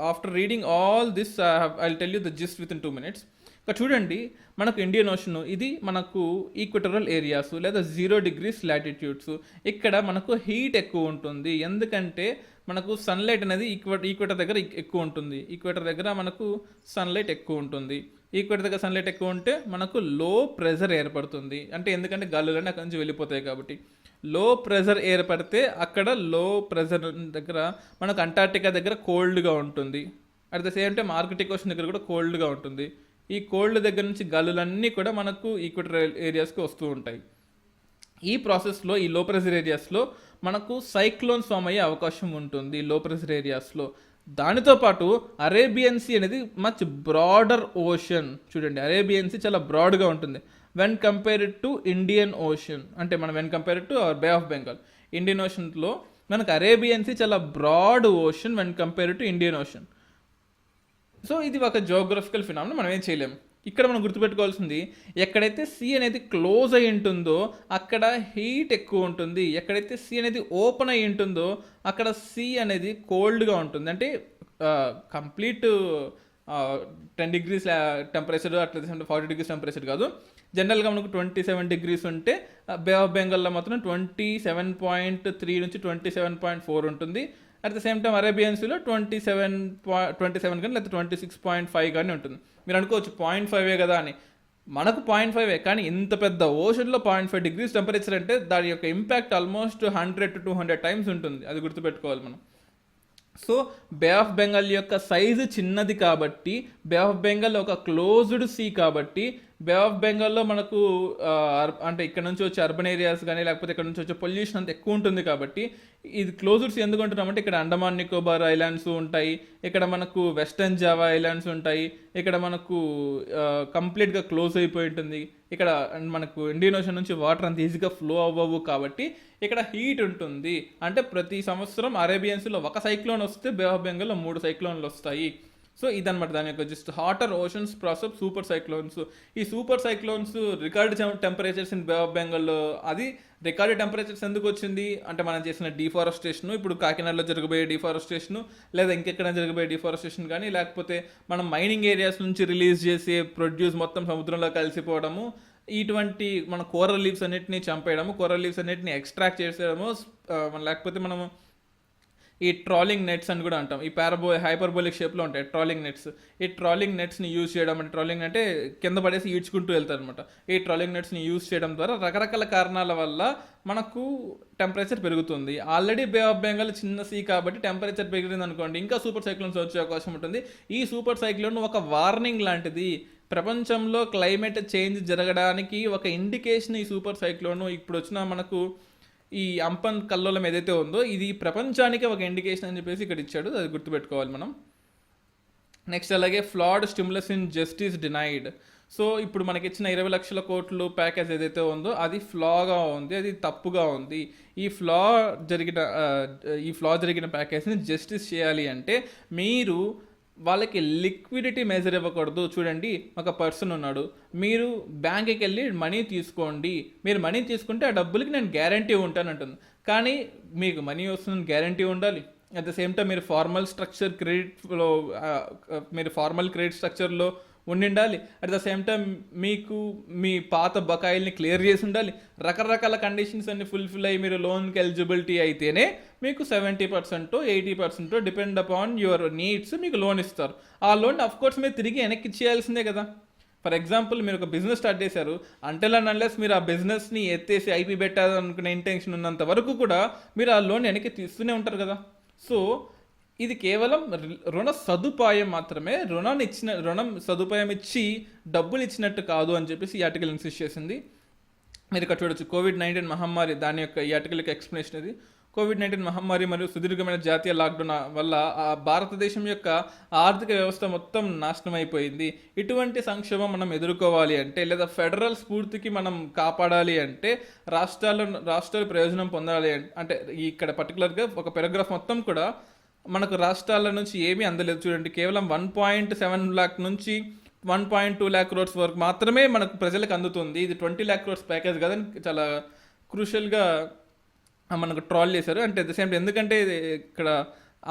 after reading all this I will tell you the gist within 2 minutes. ఇక్కడ చూడండి మనకు ఇండియన్ ఓషన్ ఇది మనకు ఈక్వటోరల్ ఏరియాస్ లేదా 0 degrees లాటిట్యూడ్స్. ఇక్కడ మనకు హీట్ ఎక్కువ ఉంటుంది, ఎందుకంటే మనకు సన్లైట్ అనేది ఈక్వేటర్ దగ్గర ఎక్కువ ఉంటుంది. ఈక్వేటర్ దగ్గర మనకు సన్లైట్ ఎక్కువ ఉంటుంది. ఈక్వేటర్ దగ్గర సన్లైట్ ఎక్కువ ఉంటే మనకు లో ప్రెజర్ ఏర్పడుతుంది. అంటే ఎందుకంటే గాలులన్నీ అక్కడి నుంచి వెళ్ళిపోతాయి కాబట్టి. లో ప్రెజర్ ఏర్పడితే అక్కడ లో ప్రెజర్ దగ్గర మనకు అంటార్టికా దగ్గర కోల్డ్గా ఉంటుంది. At the same time Arctic ocean దగ్గర కూడా కోల్డ్గా ఉంటుంది. ఈ కోల్డ్ దగ్గర నుంచి గాలులన్నీ కూడా మనకు ఈక్వెటర్ ఏరియాస్కి వస్తూ ఉంటాయి. ఈ ప్రాసెస్లో ఈ లో ప్రెజర్ ఏరియాస్లో మనకు సైక్లోన్స్ ఫామ్ అయ్యే అవకాశం ఉంటుంది. లో ప్రెజర్ ఏరియాస్లో దానితో పాటు అరేబియన్ సీ అనేది మచ్ బ్రాడర్ ఓషన్. చూడండి, అరేబియన్ సీ చాలా బ్రాడ్గా ఉంటుంది when compared to Indian ocean. అంటే మనం when compared to our bay of Bengal, Indian ఓషన్లో మనకు అరేబియన్ సీ చాలా broad ocean when compared to Indian ocean. So ఇది ఒక జియోగ్రఫికల్ ఫినామినా, మనం ఏం చేయలేము. ఇక్కడ మనం గుర్తుపెట్టుకోవాల్సింది, ఎక్కడైతే సీ అనేది క్లోజ్ అయి ఉంటుందో అక్కడ హీట్ ఎక్కువ ఉంటుంది, ఎక్కడైతే సీ అనేది ఓపెన్ అయి ఉంటుందో అక్కడ సీ అనేది కోల్డ్గా ఉంటుంది. అంటే కంప్లీట్ 10 degrees టెంపరేచర్ అట్లా 40 degrees టెంపరేచర్ కాదు. జనరల్గా మనకు 27 degrees ఉంటే బే ఆఫ్ బెంగాల్లో మాత్రం 27.3 నుంచి 27.4 ఉంటుంది. At the same time Arabian సీలో 27 కానీ లేకపోతే 26.5 కానీ ఉంటుంది. మీరు అనుకోవచ్చు 0.5 కదా అని. మనకు 0.5 కానీ ఇంత పెద్ద ఓషన్లో 0.5 degrees టెంపరేచర్ అంటే దాని యొక్క ఇంపాక్ట్ ఆల్మోస్ట్ 100 to 200 times ఉంటుంది. అది గుర్తుపెట్టుకోవాలి మనం. సో బే ఆఫ్ బెంగాల్ యొక్క సైజు చిన్నది కాబట్టి, బే ఆఫ్ బెంగాల్ ఒక క్లోజ్డ్ సీ కాబట్టి, బే ఆఫ్ బెంగాల్లో మనకు అంటే ఇక్కడ నుంచి వచ్చే అర్బన్ ఏరియాస్ కానీ లేకపోతే ఇక్కడ నుంచి వచ్చే పొల్యూషన్ అంత ఎక్కువ ఉంటుంది కాబట్టి ఇది క్లోజ్డ్ సీ ఎందుకు అంటున్నామంటే ఇక్కడ అండమాన్ నికోబార్ ఐలాండ్స్ ఉంటాయి, ఇక్కడ మనకు వెస్టర్న్ జావా ఐలాండ్స్ ఉంటాయి, ఇక్కడ మనకు కంప్లీట్గా క్లోజ్ అయిపోయి ఉంటుంది. ఇక్కడ మనకు ఇండియన్ ఓషన్ నుంచి వాటర్ అంత ఈజీగా ఫ్లో అవ్వవు కాబట్టి ఇక్కడ హీట్ ఉంటుంది. అంటే ప్రతి సంవత్సరం అరేబియన్స్లో ఒక సైక్లోన్ వస్తే బే ఆఫ్ బెంగాల్లో 3 సైక్లోన్లు వస్తాయి. సో ఇదన్నమాట దాని యొక్క just hotter oceans process super cyclones. ఈ super cyclones record temperatures in bay of బెంగాల్లో, అది రికార్డ్ టెంపరేచర్స్ ఎందుకు వచ్చింది అంటే మనం చేసిన డిఫారెస్టేషన్, ఇప్పుడు కాకినాడలో జరగబోయే డిఫారెస్టేషన్ లేదా ఇంకెక్కడ జరగబోయే డిఫారెస్టేషన్ కానీ లేకపోతే మనం మైనింగ్ ఏరియాస్ నుంచి రిలీజ్ చేసే ప్రొడ్యూస్ మొత్తం సముద్రంలో కలిసిపోవడము, ఇటువంటి మన కోరల్ లీవ్స్ అన్నిటిని చంపేయడము, కోరల్ లీవ్స్ అన్నిటిని ఎక్స్ట్రాక్ట్ చేసేయడము, లేకపోతే మనము ఈ ట్రాలింగ్ నెట్స్ అని కూడా అంటాం. ఈ హైపర్బోలిక్ షేప్లో ఉంటాయి ట్రాలింగ్ నెట్స్. ఈ ట్రాలింగ్ నెట్స్ని యూజ్ చేయడం అంటే, ట్రాలింగ్ అంటే కింద పడేసి ఈడ్చుకుంటూ వెళ్తారు అనమాట. ఈ ట్రాలింగ్ నెట్స్ని యూజ్ చేయడం ద్వారా రకరకాల కారణాల వల్ల మనకు టెంపరేచర్ పెరుగుతుంది. ఆల్రెడీ బే ఆఫ్ బెంగాల్ చిన్న సీ కాబట్టి టెంపరేచర్ పెరిగింది అనుకోండి, ఇంకా సూపర్ సైక్లోన్స్ వచ్చే అవకాశం ఉంటుంది. ఈ సూపర్ సైక్లోన్ ఒక వార్నింగ్ లాంటిది, ప్రపంచంలో క్లైమేట్ చేంజ్ జరగడానికి ఒక ఇండికేషన్. ఈ సూపర్ సైక్లోన్ ఇప్పుడు వచ్చిన మనకు ఈ అంపన్ కల్లోలం ఏదైతే ఉందో ఇది ప్రపంచానికి ఒక ఇండికేషన్ అని చెప్పేసి ఇక్కడ ఇచ్చాడు, అది గుర్తుపెట్టుకోవాలి మనం. నెక్స్ట్ అలాగే ఫ్లాడ్ stimulus in justice denied. So ఇప్పుడు మనకి ఇచ్చిన 20 లక్షల కోట్లు ప్యాకేజ్ ఏదైతే ఉందో అది ఫ్లాగా ఉంది, అది తప్పుగా ఉంది. ఈ ఫ్లా జరిగిన ప్యాకేజ్ని జస్టిస్ చేయాలి అంటే మీరు వాళ్ళకి లిక్విడిటీ మెజర్ ఇవ్వకూడదు. చూడండి, ఒక పర్సన్ ఉన్నాడు, మీరు బ్యాంక్కి వెళ్ళి మనీ తీసుకోండి, మీరు మనీ తీసుకుంటే ఆ డబ్బులకి నేను గ్యారంటీ ఉంటానంటుంది. కానీ మీకు మనీ వస్తుందని గ్యారంటీ ఉండాలి. అట్ ద సేమ్ టైం మీరు ఫార్మల్ క్రెడిట్ స్ట్రక్చర్లో ఉండాలి. అట్ ద సేమ్ టైం మీకు మీ పాత బకాయిల్ని క్లియర్ చేసి ఉండాలి. రకరకాల కండిషన్స్ అన్ని ఫుల్ఫిల్ అయ్యి మీరు లోన్కి ఎలిజిబిలిటీ అయితేనే మీకు 70% 80% డిపెండ్ అపాన్ యువర్ నీడ్స్ మీకు లోన్ ఇస్తారు. ఆ లోన్ అఫ్కోర్స్ మీరు తిరిగి వెనక్కి ఇచ్చేయాల్సిందే కదా. ఫర్ ఎగ్జాంపుల్ మీరు ఒక బిజినెస్ స్టార్ట్ చేశారు, అంటెల్ అండ్ అన్లెస్ మీరు ఆ బిజినెస్ని ఎత్తేసి ఐపీ పెట్టాలనుకునే ఇంటెన్షన్ ఉన్నంత వరకు కూడా మీరు ఆ లోన్ వెనక్కి తీస్తూనే ఉంటారు కదా. సో ఇది కేవలం రుణ సదుపాయం మాత్రమే, రుణం సదుపాయం ఇచ్చి డబ్బులు ఇచ్చినట్టు కాదు అని చెప్పేసి ఈ ఆర్టికల్ ఇన్సిస్ట్ చేసింది. మీరు ఇక్కడ చూడొచ్చు, కోవిడ్-19 మహమ్మారి, దాని యొక్క ఈ ఆర్టికల్కి ఎక్స్ప్లెనేషన్ ఇది. కోవిడ్-19 మహమ్మారి మరియు సుదీర్ఘమైన జాతీయ లాక్డౌన్ వల్ల భారతదేశం యొక్క ఆర్థిక వ్యవస్థ మొత్తం నాశనం అయిపోయింది. ఇటువంటి సంక్షోభం మనం ఎదుర్కోవాలి అంటే లేదా ఫెడరల్ స్ఫూర్తికి మనం కాపాడాలి అంటే రాష్ట్రాలు ప్రయోజనం పొందాలి అంటే ఇక్కడ పర్టికులర్గా ఒక పారాగ్రాఫ్ మొత్తం కూడా మనకు రాష్ట్రాల నుంచి ఏమీ అందలేదు. చూడండి, కేవలం 1.7 lakh నుంచి 1.2 lakh crores వరకు మాత్రమే మనకు ప్రజలకు అందుతుంది. ఇది 20 lakh crores ప్యాకేజ్ కదని చాలా క్రూషియల్గా మనకు ట్రాల్ చేశారు. అంటే అట్ ద సేమ్ టైం ఎందుకంటే ఇక్కడ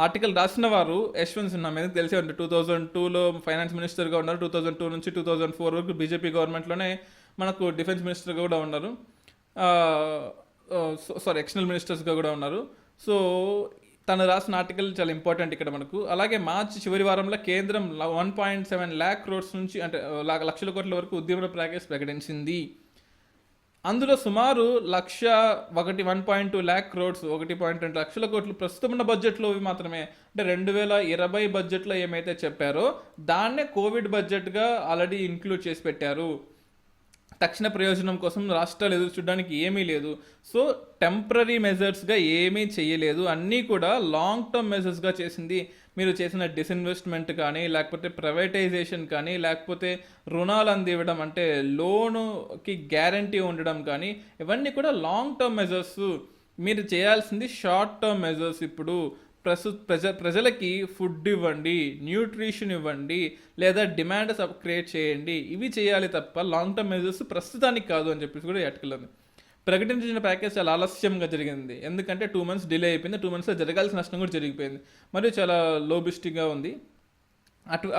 ఆర్టికల్ రాసిన వారు యశ్వంత్ సిన్హా, మీకు తెలిసే ఉంటుంది, 2002లో ఫైనాన్స్ మినిస్టర్గా ఉన్నారు, 2002 నుంచి 2004 వరకు బీజేపీ గవర్నమెంట్లోనే మనకు డిఫెన్స్ మినిస్టర్గా కూడా ఉన్నారు, ఎక్స్టర్నల్ మినిస్టర్స్గా కూడా ఉన్నారు. సో తను రాసిన ఆర్టికల్ చాలా ఇంపార్టెంట్ ఇక్కడ మనకు. అలాగే మార్చి చివరి వారంలో కేంద్రం 1.7 lakh crores నుంచి అంటే లక్షల కోట్ల వరకు ఉద్యమ ప్యాకేజ్ ప్రకటించింది. అందులో సుమారు 1.2 lakh crores 1.2 లక్షల కోట్లు ప్రస్తుతం ఉన్న బడ్జెట్లో మాత్రమే. అంటే 2020 బడ్జెట్లో ఏమైతే చెప్పారో దాన్నే కోవిడ్ బడ్జెట్గా ఆల్రెడీ ఇంక్లూడ్ చేసి పెట్టారు. తక్షణ ప్రయోజనం కోసం రాష్ట్రాలు ఎదురు చూడడానికి ఏమీ లేదు. సో టెంపరీ మెజర్స్గా ఏమీ చేయలేదు, అన్నీ కూడా లాంగ్ టర్మ్ మెజర్స్గా చేసింది. మీరు చేసిన డిస్ఇన్వెస్ట్మెంట్ కానీ, లేకపోతే ప్రైవేటైజేషన్ కానీ, లేకపోతే రుణాలు అందివ్వడం అంటే లోనుకి గ్యారంటీ ఉండడం కానీ, ఇవన్నీ కూడా లాంగ్ టర్మ్ మెజర్స్. మీరు చేయాల్సింది షార్ట్ టర్మ్ మెజర్స్. ఇప్పుడు ప్రజలకి ఫుడ్ ఇవ్వండి, న్యూట్రిషన్ ఇవ్వండి, లేదా డిమాండ్ క్రియేట్ చేయండి, ఇవి చేయాలి తప్ప లాంగ్ టర్మ్ మెజర్స్ ప్రస్తుతానికి కాదు అని చెప్పేసి కూడా ఎట్టుకెళ్ళింది. ప్రకటించిన ప్యాకేజ్ చాలా ఆలస్యంగా జరిగింది, ఎందుకంటే 2 months డిలే అయిపోయింది. 2 monthsలో జరగాల్సిన నష్టం కూడా జరిగిపోయింది, మరియు చాలా లోబిస్టిక్గా ఉంది.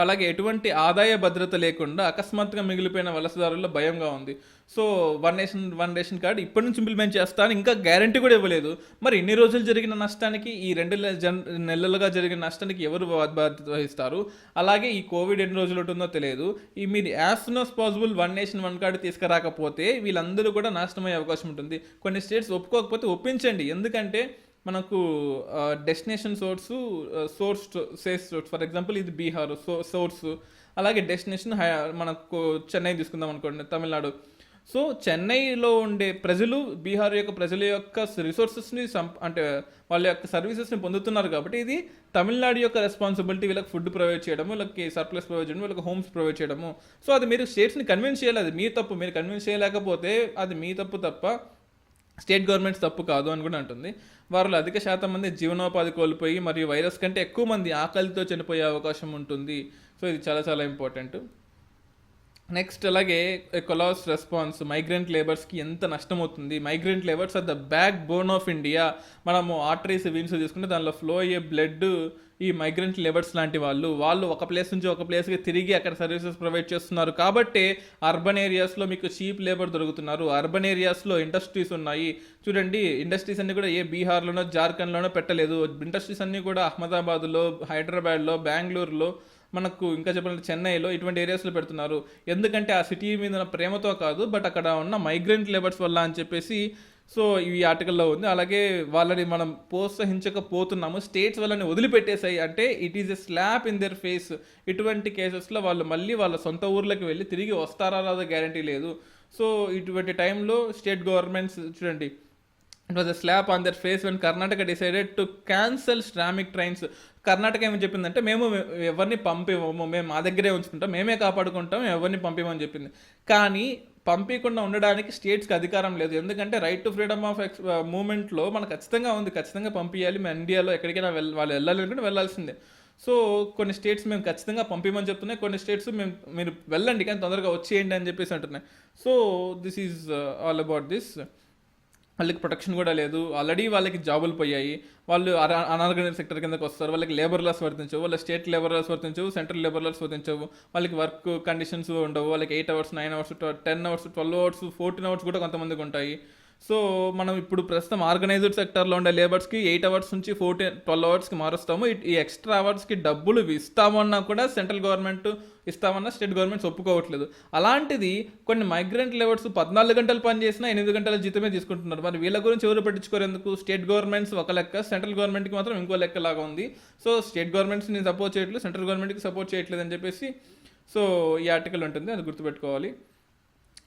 అలాగే ఎటువంటి ఆదాయ భద్రత లేకుండా అకస్మాత్తుగా మిగిలిపోయిన వలసదారుల్లో భయంగా ఉంది. So one nation one ration card ఇప్పటి నుంచి ఇంప్లిమెంట్ చేస్తాను, ఇంకా గ్యారంటీ కూడా ఇవ్వలేదు. మరి ఇన్ని రోజులు జరిగిన నష్టానికి, ఈ 2 నెలలుగా జరిగిన నష్టానికి ఎవరు బాధ్యత వహిస్తారు? అలాగే ఈ కోవిడ్ ఎన్ని రోజులు ఉంటుందో తెలియదు. ఈ మీరు as soon as possible one nation one card తీసుకురాకపోతే వీళ్ళందరూ కూడా నాశనమయ్యే అవకాశం ఉంటుంది. కొన్ని స్టేట్స్ ఒప్పుకోకపోతే ఒప్పించండి, ఎందుకంటే మనకు డెస్టినేషన్ సోర్స్ ఫర్ ఎగ్జాంపుల్ ఇది బీహార్ సోర్స్, అలాగే డెస్టినేషన్ మనకు చెన్నై తీసుకుందాం అనుకోండి, తమిళనాడు. సో చెన్నైలో ఉండే ప్రజలు బీహార్ యొక్క ప్రజల యొక్క రిసోర్సెస్ని అంటే వాళ్ళ యొక్క సర్వీసెస్ని పొందుతున్నారు, కాబట్టి ఇది తమిళనాడు యొక్క రెస్పాన్సిబిలిటీ. వీళ్ళకి ఫుడ్ ప్రొవైడ్ చేయడము, వీళ్ళకి సర్ప్లస్ ప్రొవైడ్ చేయడం, వీళ్ళకి హోమ్స్ ప్రొవైడ్ చేయడము. సో అది మీరు స్టేట్స్ని కన్విన్స్ చేయాలి, అది మీ తప్పు. మీరు కన్విన్స్ చేయలేకపోతే అది మీ తప్పు తప్ప స్టేట్ గవర్నమెంట్స్ తప్పు కాదు అని కూడా అంటుంది. వారిలో అధిక శాతం మంది జీవనోపాధి కోల్పోయి మరియు వైరస్ కంటే ఎక్కువ మంది ఆకలితో చనిపోయే అవకాశం ఉంటుంది. సో ఇది చాలా చాలా ఇంపార్టెంట్. నెక్స్ట్ అలాగే కొలాస్ రెస్పాన్స్, మైగ్రెంట్ లేబర్స్కి ఎంత నష్టం అవుతుంది. Migrant labours are the back bone of India. మనము ఆర్టరీస్ వీన్స్ తీసుకుంటే దానిలో ఫ్లో అయ్యే బ్లడ్ ఈ మైగ్రెంట్ లేబర్స్ లాంటి వాళ్ళు ఒక ప్లేస్ నుంచి ఒక ప్లేస్కి తిరిగి అక్కడ సర్వీసెస్ ప్రొవైడ్ చేస్తున్నారు. కాబట్టి అర్బన్ ఏరియాస్లో మీకు చీప్ లేబర్ దొరుకుతున్నారు. అర్బన్ ఏరియాస్లో ఇండస్ట్రీస్ ఉన్నాయి. చూడండి, ఇండస్ట్రీస్ అన్నీ కూడా ఏ బీహార్లోనో జార్ఖండ్లోనో పెట్టలేదు. ఇండస్ట్రీస్ అన్నీ కూడా అహ్మదాబాద్లో, హైదరాబాద్లో, బెంగళూరులో, మనకు ఇంకా చెప్పాలంటే చెన్నైలో, ఇటువంటి ఏరియాస్లో పెడుతున్నారు. ఎందుకంటే ఆ సిటీ మీద ఉన్న ప్రేమతో కాదు, బట్ అక్కడ ఉన్న మైగ్రెంట్ లేబర్స్ వల్ల అని చెప్పేసి సో ఈ ఆర్టికల్లో ఉంది. అలాగే వాళ్ళని మనం ప్రోత్సహించకపోతున్నాము, స్టేట్స్ వాళ్ళని వదిలిపెట్టేసాయి అంటే it is a slap in their face. ఇటువంటి కేసెస్లో వాళ్ళు మళ్ళీ వాళ్ళ సొంత ఊర్లోకి వెళ్ళి తిరిగి వస్తారా రాదో గ్యారంటీ లేదు. సో ఇటువంటి టైంలో స్టేట్ గవర్నమెంట్స్ చూడండి, it was a slab on their face when Karnataka decided to cancel Shramik trains. Karnataka ఏమని చెప్పిందంటే, మేము ఎవరిని పంపివ్వము, మేము మా దగ్గరే ఉంచుకుంటాం, మేమే కాపాడుకుంటాం, ఎవరిని పంపివ్వమని చెప్పింది. కానీ పంపించకుండా ఉండడానికి స్టేట్స్కి అధికారం లేదు, ఎందుకంటే రైట్ టు ఫ్రీడమ్ ఆఫ్ మూవ్మెంట్లో మనకు ఖచ్చితంగా ఉంది, ఖచ్చితంగా పంపించాలి. మేము ఇండియాలో ఎక్కడికైనా వాళ్ళు వెళ్ళాలి అనుకుంటే వెళ్ళాల్సిందే. సో కొన్ని స్టేట్స్ మేము ఖచ్చితంగా పంపించమని చెప్తున్నాయి, కొన్ని స్టేట్స్ మీరు వెళ్ళండి కానీ తొందరగా వచ్చేయండి అని చెప్పేసి అంటున్నాయి. So this is all about this. వాళ్ళకి ప్రొటెక్షన్ కూడా లేదు, ఆల్రెడీ వాళ్ళకి జాబులు పోయాయి, వాళ్ళు అనార్గనైజ్డ్ సెక్టర్ కిందకి వస్తారు, వాళ్ళకి లేబర్ లాస్ వర్తించవు, వాళ్ళ స్టేట్ లేబర్ లాస్ వర్తించవు, సెంట్రల్ లేబర్ లాస్ వర్తించవు, వాళ్ళకి వర్క్ కండిషన్స్ ఉండవు, వాళ్ళకి 8 hours 9 hours 10 hours 12 hours 14 hours కూడా కొంతమందికి ఉంటాయి. సో మనం ఇప్పుడు ప్రస్తుతం ఆర్గనైజ్డ్ సెక్టర్లో ఉండే లేబర్స్కి 8 hours నుంచి 12 hours మారుస్తాము. ఈ ఎక్స్ట్రా అవర్స్కి డబ్బులు ఇస్తామన్నా కూడా సెంట్రల్ గవర్నమెంట్ ఇస్తామన్నా స్టేట్ గవర్నమెంట్స్ ఒప్పుకోవట్లేదు. అలాంటిది కొన్ని మైగ్రెంట్ లేబర్స్ 14 గంటలు పని చేసినా 8 గంటల జీతమే తీసుకుంటున్నారు. మరి వీళ్ళ గురించి ఎవరు పట్టించుకోరు ఎందుకు? స్టేట్ గవర్నమెంట్స్ ఒక లెక్క, సెంట్రల్ గవర్నమెంట్కి మాత్రం ఇంకో లెక్క లాగా ఉంది. సో స్టేట్ గవర్నమెంట్స్ని సపోర్ట్ చేయట్లేదు, సెంట్రల్ గవర్నమెంట్కి సపోర్ట్ చేయట్లేదు అని చెప్పేసి సో ఈ ఆర్టికల్ ఉంటుంది, అది గుర్తుపెట్టుకోవాలి.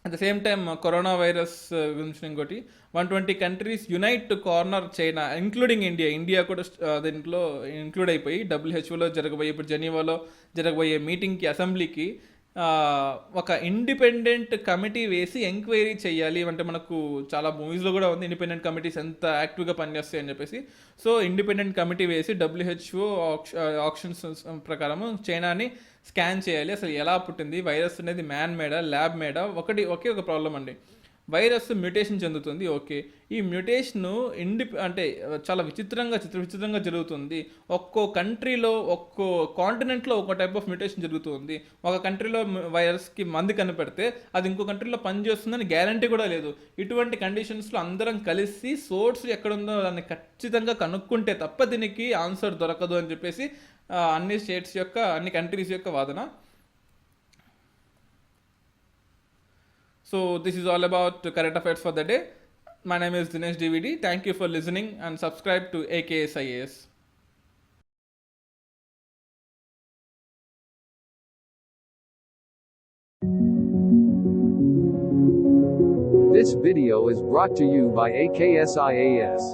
At the same time corona virus గురించి ఇంకోటి, 120 countries unite to corner China including India కూడా దీంట్లో ఇంక్లూడ్ అయిపోయి WHOలో జరగబోయే, ఇప్పుడు జెనీవాలో జరగబోయే మీటింగ్కి, అసెంబ్లీకి ఒక ఇండిపెండెంట్ కమిటీ వేసి ఎంక్వైరీ చేయాలి. అంటే మనకు చాలా మూవీస్లో కూడా ఉంది ఇండిపెండెంట్ కమిటీస్ ఎంత యాక్టివ్గా పనిచేస్తాయి అని చెప్పేసి. సో ఇండిపెండెంట్ కమిటీ వేసి WHO ఆప్షన్స్ ప్రకారము చైనాని స్కాన్ చేయాలి. అసలు ఎలా పుట్టింది వైరస్ అనేది, మ్యాన్ మేడా ల్యాబ్ మేడా? ఒకే ఒక ప్రాబ్లం అండి, వైరస్ మ్యూటేషన్ చెందుతుంది. ఓకే, ఈ మ్యూటేషను అంటే చాలా విచిత్రంగా జరుగుతుంది. ఒక్కో కంట్రీలో, ఒక్కో కాంటినెంట్లో ఒక్కో టైప్ ఆఫ్ మ్యూటేషన్ జరుగుతుంది. ఒక కంట్రీలో వైరస్కి మందు కనిపెడితే అది ఇంకో కంట్రీలో పనిచేస్తుందని గ్యారంటీ కూడా లేదు. ఇటువంటి కండిషన్స్లో అందరం కలిసి సోర్స్ ఎక్కడుందో దాన్ని ఖచ్చితంగా కనుక్కుంటే తప్ప దీనికి ఆన్సర్ దొరకదు అని చెప్పేసి అన్ని కంట్రీస్ యొక్క వాదన. So this is all about current affairs for the day. My name is Dinesh DVD. Thank you for listening and subscribe to AKS IAS. This video is brought to you by AKS IAS.